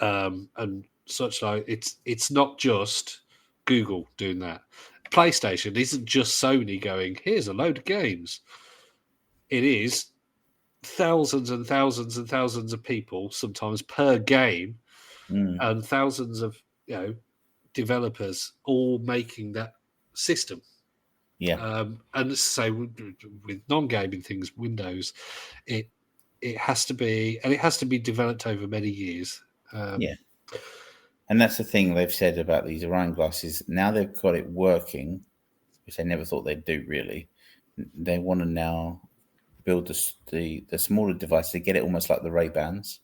and such like, it's not just Google doing that. PlayStation isn't just Sony going, here's a load of games. It is thousands and thousands and thousands of people, sometimes per game, and thousands of developers all making that system. Yeah. And so with non-gaming things, Windows, it has to be, and it has to be developed over many years. Yeah. And that's the thing they've said about these Orion glasses. Now they've got it working, which they never thought they'd do, really. They want to now build the smaller device to get it almost like the Ray-Bans.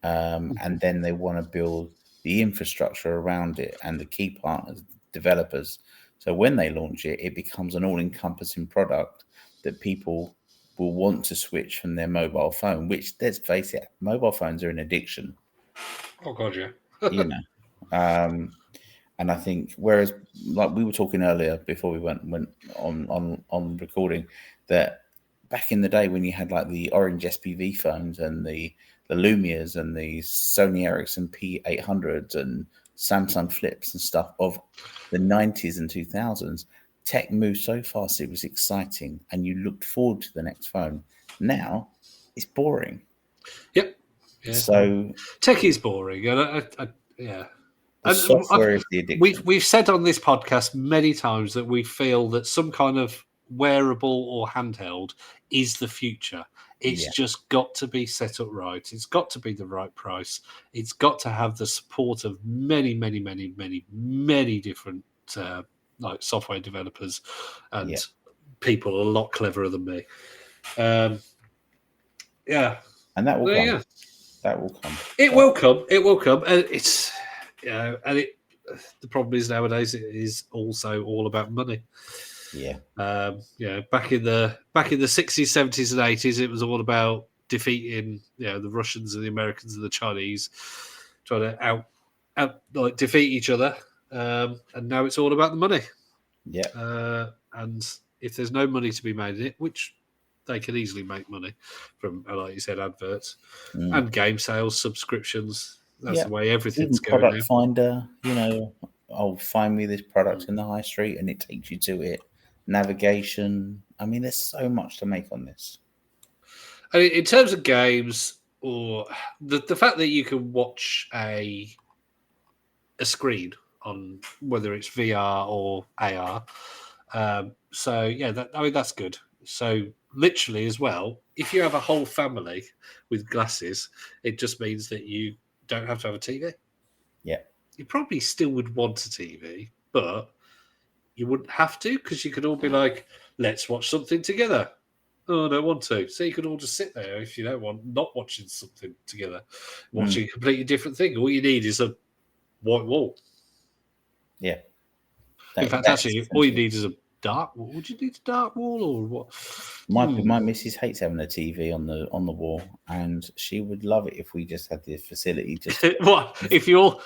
And then they want to build the infrastructure around it and the key partners, developers. So when they launch it, it becomes an all-encompassing product that people will want to switch from their mobile phone, which, let's face it, mobile phones are an addiction. Oh, God, yeah. And I think, whereas, like we were talking earlier before we went on recording, that back in the day when you had like the orange SPV phones and the Lumias and the Sony Ericsson P800s and Samsung Flips and stuff of the 90s and 2000s, tech moved so fast it was exciting and you looked forward to the next phone. Now it's boring. Yep. Yeah. So tech is boring, and yeah. The software is the addiction. We've said on this podcast many times that we feel that some kind of wearable or handheld is the future. It's just got to be set up right. It's got to be the right price. It's got to have the support of many, many, many, many, many different like software developers and people a lot cleverer than me. Yeah, and that will come. That will come. It will come. It will come, and it's and it. The problem is nowadays it is also all about money. Yeah. Back in the 60s, 70s, and 80s, it was all about defeating the Russians and the Americans and the Chinese, trying to out defeat each other. And now it's all about the money. Yeah. And if there's no money to be made in it, which they can easily make money from, like you said, adverts and game sales, subscriptions. That's the way everything's even going product now. Finder, I'll find me this product in the high street and it takes you to it. Navigation. I mean, there's so much to make on this. I mean, in terms of games, or the fact that you can watch a screen on whether it's VR or AR. So yeah, that's good. So literally as well, if you have a whole family with glasses, it just means that you don't have to have a TV. Yeah. You probably still would want a TV, but you wouldn't have to because you could all be like, let's watch something together. Oh, I don't want to. So you could all just sit there if you don't want, not watching something together, watching a completely different thing. All you need is a white wall. Yeah. In fact, actually, all you need is a dark wall. Would you need a dark wall or what? My missus hates having a TV on the wall, and she would love it if we just had the facility. Just what if you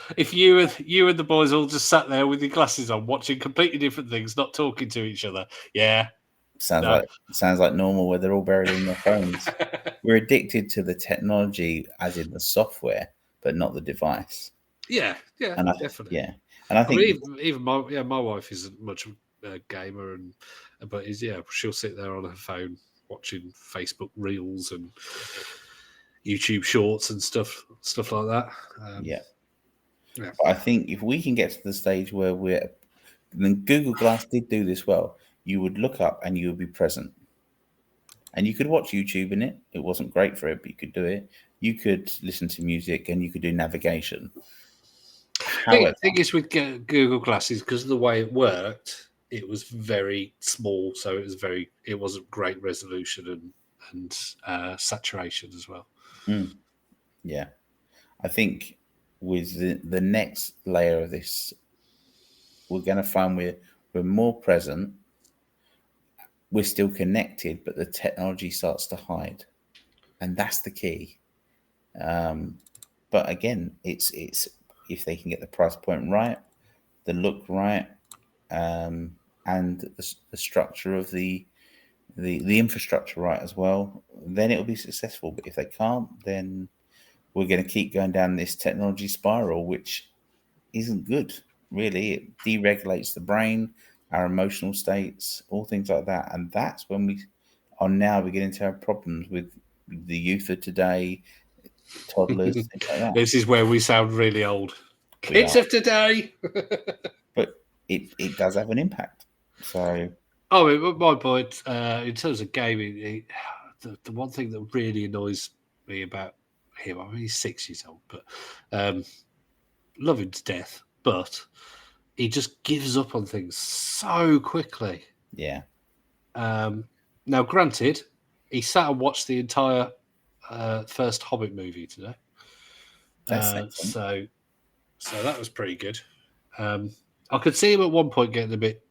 and the boys all just sat there with your glasses on, watching completely different things, not talking to each other? Yeah, sounds like normal where they're all buried in their phones. We're addicted to the technology, as in the software, but not the device. Yeah, definitely. Yeah, and I think even my wife isn't much a gamer, but she'll sit there on her phone watching Facebook Reels and YouTube Shorts and stuff like that. Yeah. But I think if we can get to the stage where then Google Glass did do this well. You would look up and you would be present, and you could watch YouTube in it. It wasn't great for it, but you could do it. You could listen to music and you could do navigation. The thing is with Google Glasses, because of the way it worked, it was very small, so it wasn't great resolution and saturation as well. Yeah, I think with the next layer of this, we're going to find we're more present, we're still connected, but the technology starts to hide, and that's the key. But again, it's if they can get the price point right, the look right, and the structure of the infrastructure right as well, then it'll be successful. But if they can't, then we're going to keep going down this technology spiral, which isn't good. Really, it deregulates the brain, our emotional states, all things like that, and that's when we are now beginning to have problems with the youth of today, toddlers, things like that. This is where we sound really old. We Kids are, of today. but it does have an impact. So Oh, my point in terms of gaming, the one thing that really annoys me about him, I mean, he's 6 years old, but love him to death, but he just gives up on things so quickly. yeah, Now, granted, he sat and watched the entire first Hobbit movie today, that's excellent. so that was pretty good. I could see him at one point getting a bit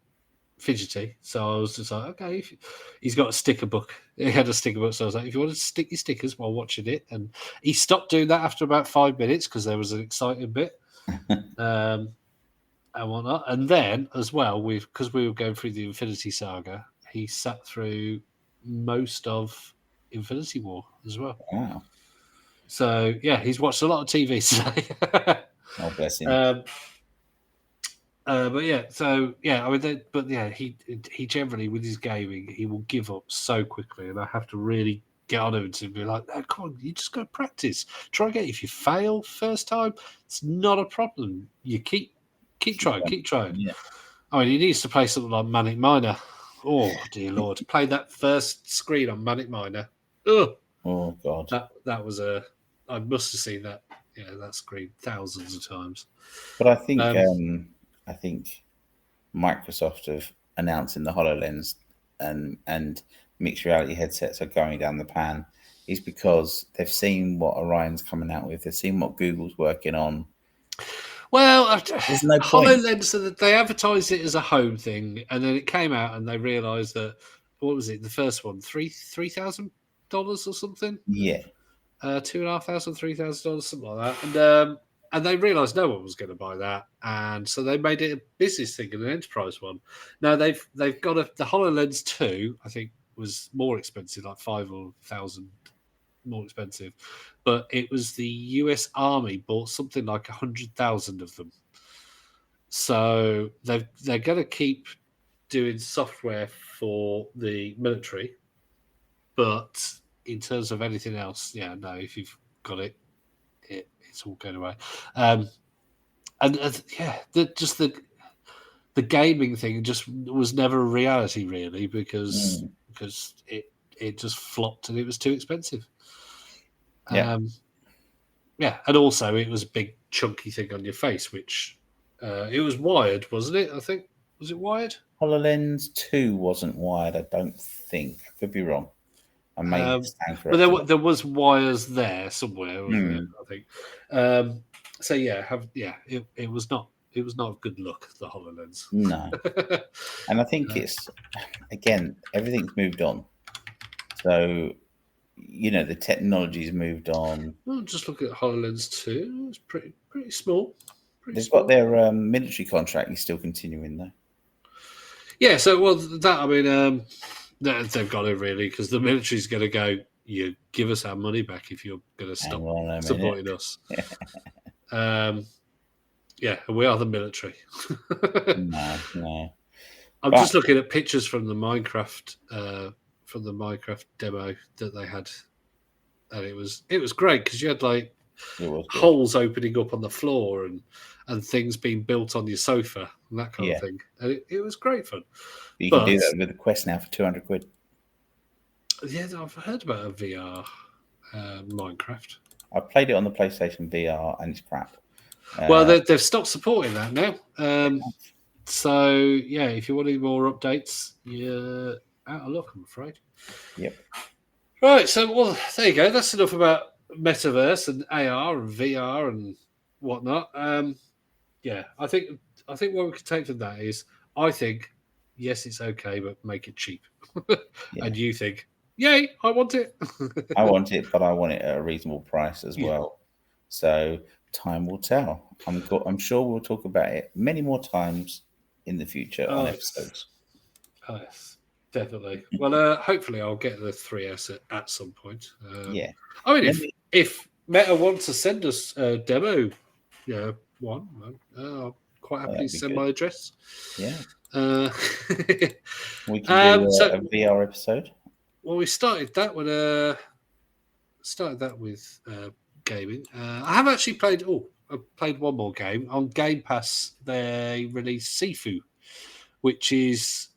fidgety, so I was just like, okay, he's got a sticker book. He had a sticker book, so I was like, if you want to stick your stickers while watching it, and he stopped doing that after about 5 minutes because there was an exciting bit. And whatnot. And then as well, because we were going through the Infinity Saga, he sat through most of Infinity War as well. Wow. So yeah, he's watched a lot of TV today. Oh, bless him. But yeah, so yeah, I mean, but yeah, he generally with his gaming, he will give up so quickly, and I have to really get on him to be like, oh, come on, you just got to practice. Try again. If you fail first time, it's not a problem. You keep trying. Yeah. I mean, he needs to play something like Manic Miner. Oh dear Lord, play that first screen on Manic Miner. Ugh. Oh God. That was I must have seen that. Yeah, that screen thousands of times. But I think Microsoft have announcing the HoloLens and mixed reality headsets are going down the pan is because they've seen what Orion's coming out with. They've seen what Google's working on. Well, There's no point. HoloLens, they advertised it as a home thing, and then it came out, and they realised that what was it? The first one, $3,000 or something. Yeah. $2,500, $3,000, something like that, and they realised no one was going to buy that, and so they made it a business thing and an enterprise one. Now they've got the HoloLens 2, I think, was more expensive, like $5,000 more expensive, but it was the US Army bought something like 100,000 of them. So they're going to keep doing software for the military, but in terms of anything else, yeah, no, if you've got it, it's all going away. And yeah, the gaming thing just was never a reality really because it just flopped and it was too expensive. Yeah. Yeah, and also it was a big chunky thing on your face, which it was wired, wasn't it? I think was it wired? HoloLens 2 wasn't wired, I don't think. I could be wrong. I may stand but corrected. there was wires there somewhere, wasn't there? I think. So yeah, it was not a good look, the HoloLens. No. And I think it's again, everything's moved on. So the technology's moved on. Well, just look at HoloLens 2. It's pretty small. They've got their military contract is still continuing though. Yeah, so well that I mean they've got it really because the military's going to go. You give us our money back if you're going to stop supporting us. Yeah, we are the military. No. I'm just looking at pictures from the Minecraft demo that they had, and it was great because you had like holes opening up on the floor and things being built on your sofa and that kind of thing, and it was great fun. You can do that with the Quest now for £200. Yeah, I've heard about a VR Minecraft. I played it on the PlayStation VR and it's crap. Well, they've stopped supporting that now. So yeah, if you want any more updates, you're out of luck, I'm afraid. Yep. Right. So well, there you go. That's enough about metaverse and AR and VR and whatnot. Yeah, I think what we could take from that is I think yes, it's okay, but make it cheap. Yeah. And you think, yay, I want it. I want it, but I want it at a reasonable price as Yeah. well. So time will tell. I'm sure we'll talk about it many more times in the future on Oh, yes. episodes. Oh, yes, definitely. Well, hopefully I'll get the 3S at some point. Yeah. I mean, Let me. if Meta wants to send us a demo, one, I'll quite Oh, happily that'd be send good. my address. Yeah. Uh, We can do so, a VR episode. well, we started that with gaming. I have actually played. Oh, I played one more game on Game Pass. They released Sifu, which is,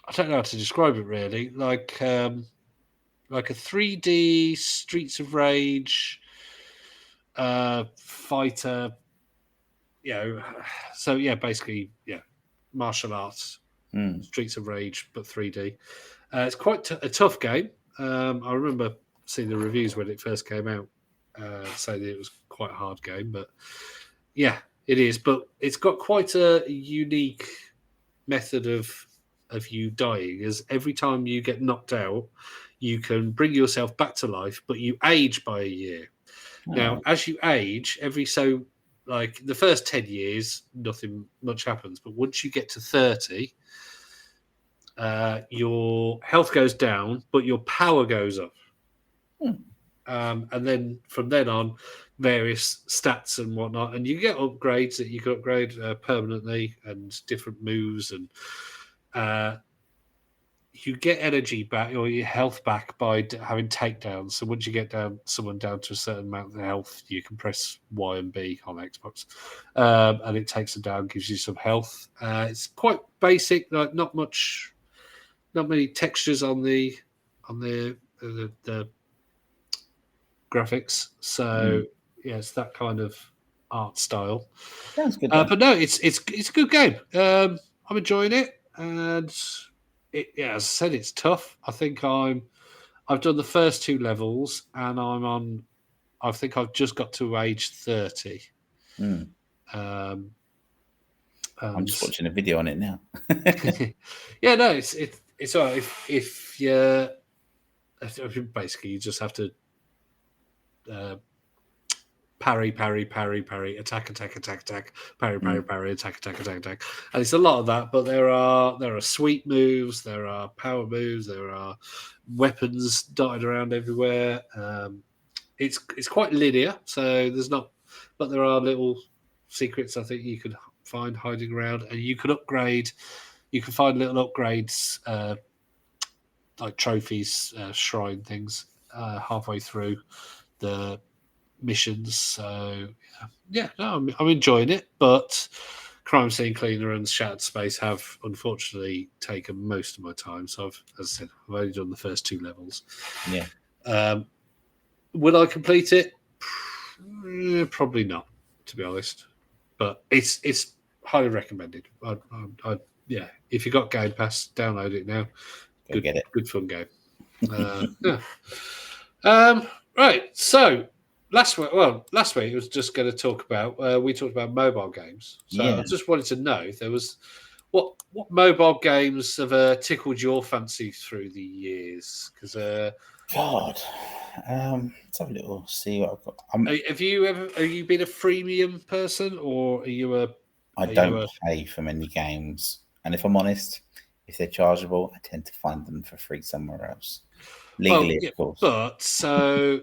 I don't know how to describe it really. Like a 3D Streets of Rage fighter. So yeah, basically, martial arts, Mm. Streets of Rage, but 3D. It's quite a tough game. I remember seeing the reviews when it first came out, saying that it was quite a hard game, but yeah, it is. But it's got quite a unique method of you dying, as every time you get knocked out, you can bring yourself back to life, but you age by a year. Now, Oh. as you age, like the first 10 years, nothing much happens. But once you get to 30, your health goes down, but your power goes up. Hmm. And then from then on, various stats and whatnot, and you get upgrades that you can upgrade permanently and different moves, and uh, you get energy back or your health back by having takedowns. So once you get someone down to a certain amount of health, you can press Y and B on Xbox, and it takes them down, gives you some health. It's quite basic, like not many textures on the graphics. So Mm. yeah, it's that kind of art style. Sounds good then. But no, it's a good game. I'm enjoying it, and as I said, it's tough. I've done the first two levels, and I think I've just got to age 30. Mm. Um, I'm and just watching a video on it now. yeah, no, it's all right. If you basically you just have to uh, parry, parry, parry, parry, attack, attack, attack, attack, parry, parry, Mm. parry, attack, attack, attack, attack. And it's a lot of that, but there are sweet moves, there are power moves, there are weapons dotted around everywhere. It's quite linear, so there's not, but there are little secrets I think you could find hiding around, and you can upgrade. You can find little upgrades, like trophies, shrine things, halfway through the missions. So yeah, no, I'm enjoying it. But Crime Scene Cleaner and Shattered Space have unfortunately taken most of my time. So as I said, I've only done the first two levels. Yeah. Will I complete it? Probably not, to be honest. But it's highly recommended. Yeah, if you got Game Pass, download it now. Go get it. Good fun game. Yeah. Right. So last week it was just going to talk about. We talked about mobile games. So I Yeah. just wanted to know if there was what mobile games have tickled your fancy through the years? Because God. Let's have a little see what I've got. have you been a freemium person, or I are you don't a pay for many games, and if I'm honest, if they're chargeable, I tend to find them for free somewhere else, well, legally, yeah, of course. but so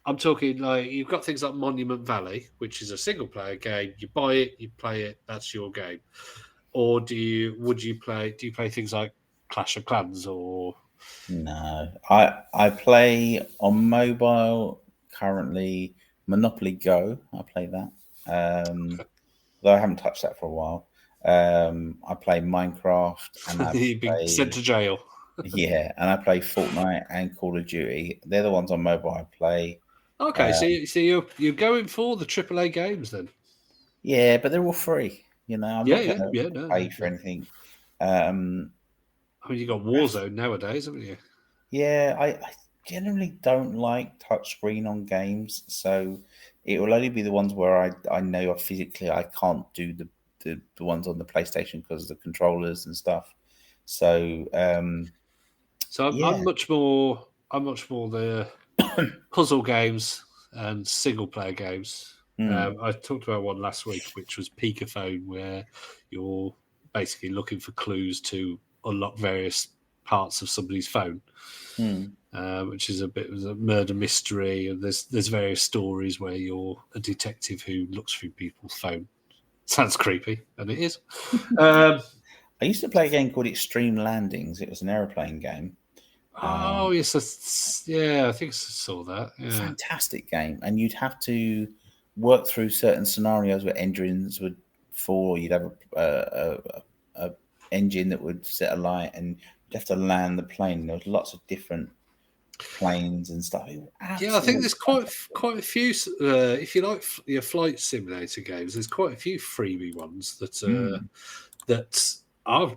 I'm talking like you've got things like Monument Valley, which is a single player game. You buy it, you play it, that's your game. Or do you play things like Clash of Clans or No, I play on mobile currently. Monopoly Go, I play that. Though I haven't touched that for a while. I play Minecraft and I you've been sent play to jail? yeah, and I play Fortnite and Call of Duty. They're the ones on mobile I play. Okay, Uh, so you're going for the AAA games then? yeah, but they're all free. You know, I'm Yeah, not going yeah, to yeah, no, pay no, for no. anything. Um, I mean, you got Warzone nowadays, haven't you? yeah, I generally don't like touchscreen on games, so it will only be the ones where I know physically I can't do the ones on the PlayStation because of the controllers and stuff. So I'm much more the puzzle games and single player games. I talked about one last week, which was Peekaphone, where you're basically looking for clues to unlock various parts of somebody's phone, which is a bit of a murder mystery. And there's various stories where you're a detective who looks through people's phone. Sounds creepy, and it is. I used to play a game called Extreme Landings. It was an aeroplane game. Oh yes, I think I saw that. Yeah. Fantastic game, and you'd have to work through certain scenarios where engines would fall. You'd have a engine that would set alight, and you'd have to land the plane. There was lots of different planes and stuff. Yeah, I think there's quite a few. If you like your flight simulator games, there's quite a few freebie ones that are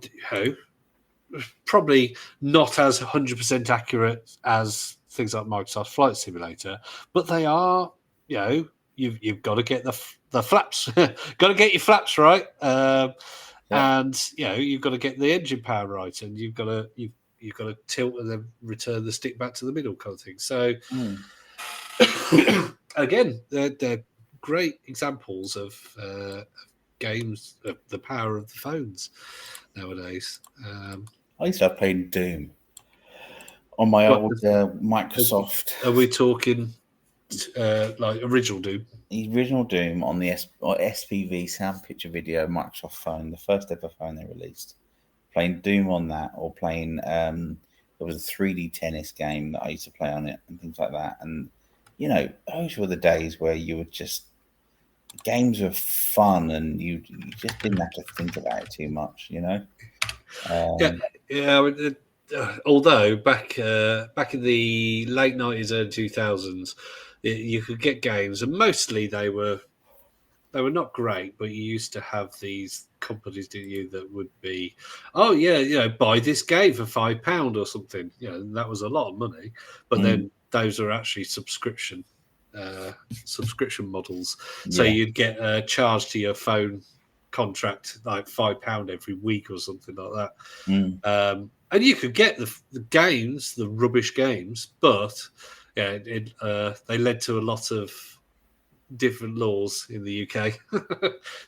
probably not as 100% accurate as things like Microsoft Flight Simulator, but they are. You've got to get the flaps, got to get your flaps right, and you've got to get the engine power right, and you've got to tilt and then return the stick back to the middle, kind of thing. So again, they're great examples of games, of the power of the phones nowadays. I used to have played Doom on my old Microsoft. Are we talking like original Doom? The original Doom on the SPV sound picture video Microsoft phone, the first ever phone they released. Playing Doom on that, or playing there was a 3D tennis game that I used to play on it and things like that. And those were the days where you would just games were fun and you just didn't have to think about it too much. Although back in the late 90s, early 2000s, you could get games, and mostly they were not great, but you used to have these companies, didn't you, that would be, buy this game for £5 or something. That was a lot of money, but then those are actually subscription models. So you'd get charged to your phone contract like £5 every week or something like that. And you could get the games, the rubbish games, but they led to a lot of different laws in the UK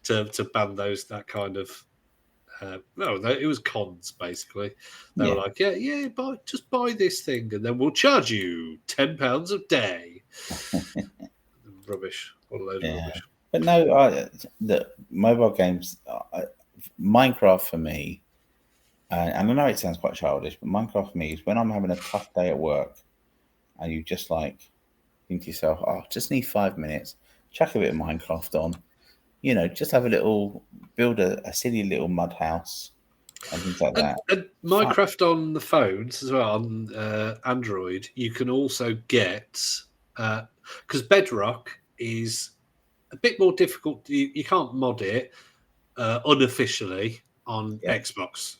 to ban that kind of. It was cons basically. They were like, just buy this thing, and then we'll charge you £10 a day. Rubbish, all a load of rubbish. But no, the mobile games, Minecraft for me, and I know it sounds quite childish, but Minecraft for me is when I'm having a tough day at work, and you just like think to yourself, just need 5 minutes, chuck a bit of Minecraft on, just have build a silly little mud house and things like that. And Minecraft on the phones as well, on Android, you can also get, because Bedrock is a bit more difficult. You can't mod it unofficially on Xbox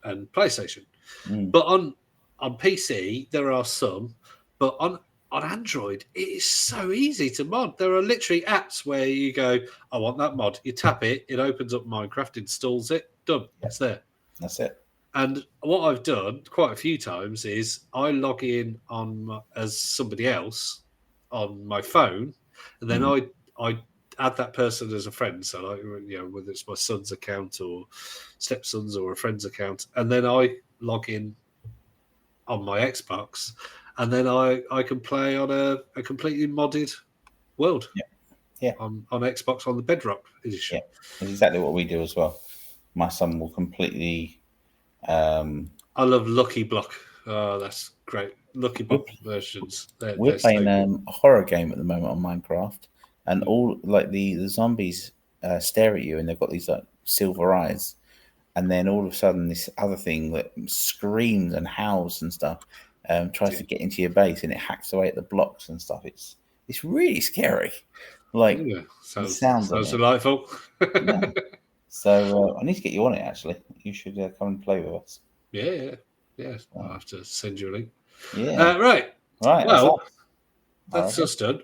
and PlayStation. But on PC, there are some. But on Android, it is so easy to mod. There are literally apps where you go, I want that mod. You tap it, it opens up Minecraft, installs it, done. It's there. That's it. And what I've done quite a few times is I log in as somebody else on my phone, and then I add that person as a friend. So, whether it's my son's account or stepson's or a friend's account, and then I log in on my Xbox, and then I can play on a completely modded world. On Xbox on the Bedrock edition. Yeah, that's exactly what we do as well. My son will completely. I love Lucky Block. Oh, that's great. Lucky Block versions. We're playing a horror game at the moment on Minecraft, and all like the zombies stare at you, and they've got these like silver eyes, and then all of a sudden this other thing that screams and howls and stuff tries to get into your base, and it hacks away at the blocks and stuff. It's really scary. Like sounds delightful. So I need to get you on it. Actually, you should come and play with us. Yeah. I'll have to send you a link. Yeah. Right. Well, That's Okay. us done.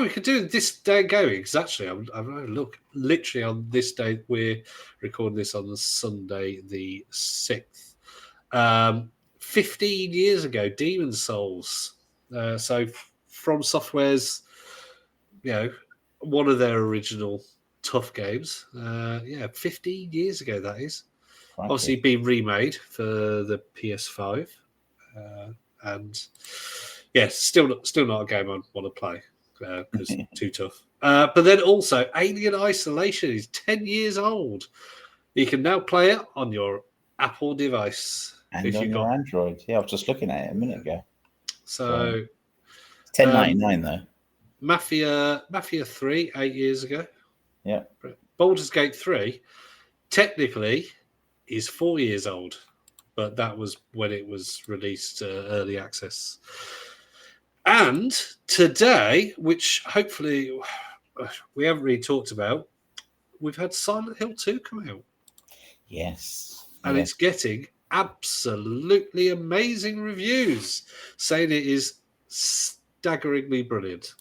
We could do this day going, because actually, I'm having a look. Literally on this day, we're recording this on the Sunday, the 6th. 15 years ago, Demon Souls. So From Software's, one of their original tough games. 15 years ago, that is. Crikey. Obviously been remade for the PS5. And still not a game I want to play because too tough. But then also, Alien Isolation is 10 years old. You can now play it on your Apple device. And on your Android. Yeah, I was just looking at it a minute ago. So it's $10.99 though. Mafia 3, 8 years ago. Yeah. Baldur's Gate 3, technically, is 4 years old. But that was when it was released early access. And today, which hopefully we haven't really talked about, we've had Silent Hill 2 come out. Yes. And it's getting absolutely amazing reviews, saying it is staggeringly brilliant.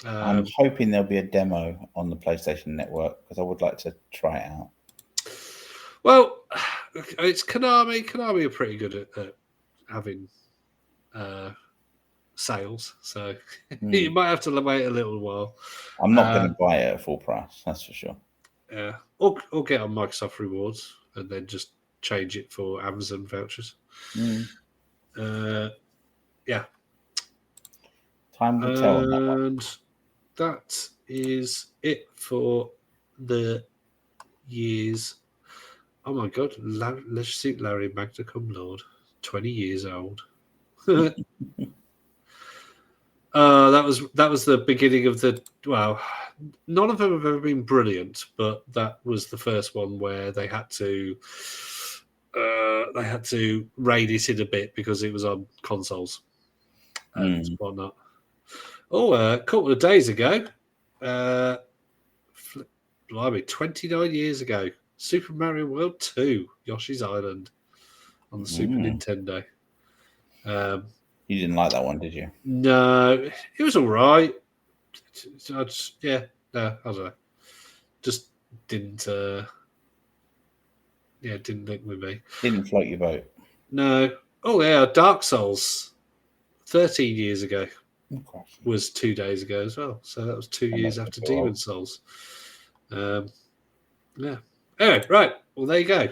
I'm hoping there'll be a demo on the PlayStation Network because I would like to try it out. Well, it's Konami. Konami are pretty good at having sales, so you might have to wait a little while. I'm not going to buy it at full price, that's for sure. Yeah, or get on Microsoft Rewards and then just change it for Amazon vouchers. Yeah. Time will tell on that one. And that is it for the years. Oh my God, let's see, Larry Magna Cum Laude, 20 years old. That was the beginning of the. Well, none of them have ever been brilliant, but that was the first one where they had to rein it in a bit because it was on consoles and whatnot. A couple of days ago, blimey, 29 years ago, Super Mario World 2, Yoshi's Island on the Super Nintendo. You didn't like that one, did you? No, it was all right. I don't know. Just didn't. Didn't link with me. Didn't float your boat. No. Oh yeah, Dark Souls, 13 years ago, was 2 days ago as well. So that was 2 years after Demon Souls. Yeah. Anyway, right. Well, there you go.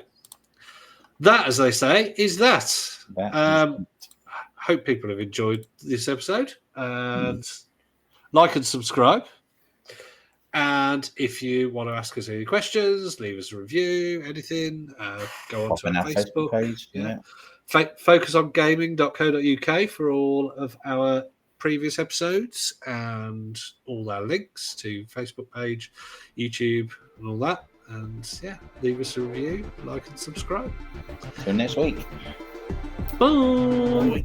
That, as they say, is that. Hope people have enjoyed this episode. And like and subscribe. And if you want to ask us any questions, leave us a review, anything, go on to our Facebook page. Yeah. Focusongaming.co.uk for all of our previous episodes and all our links to Facebook page, YouTube, and all that. And leave us a review, like and subscribe. Till next week. Bye.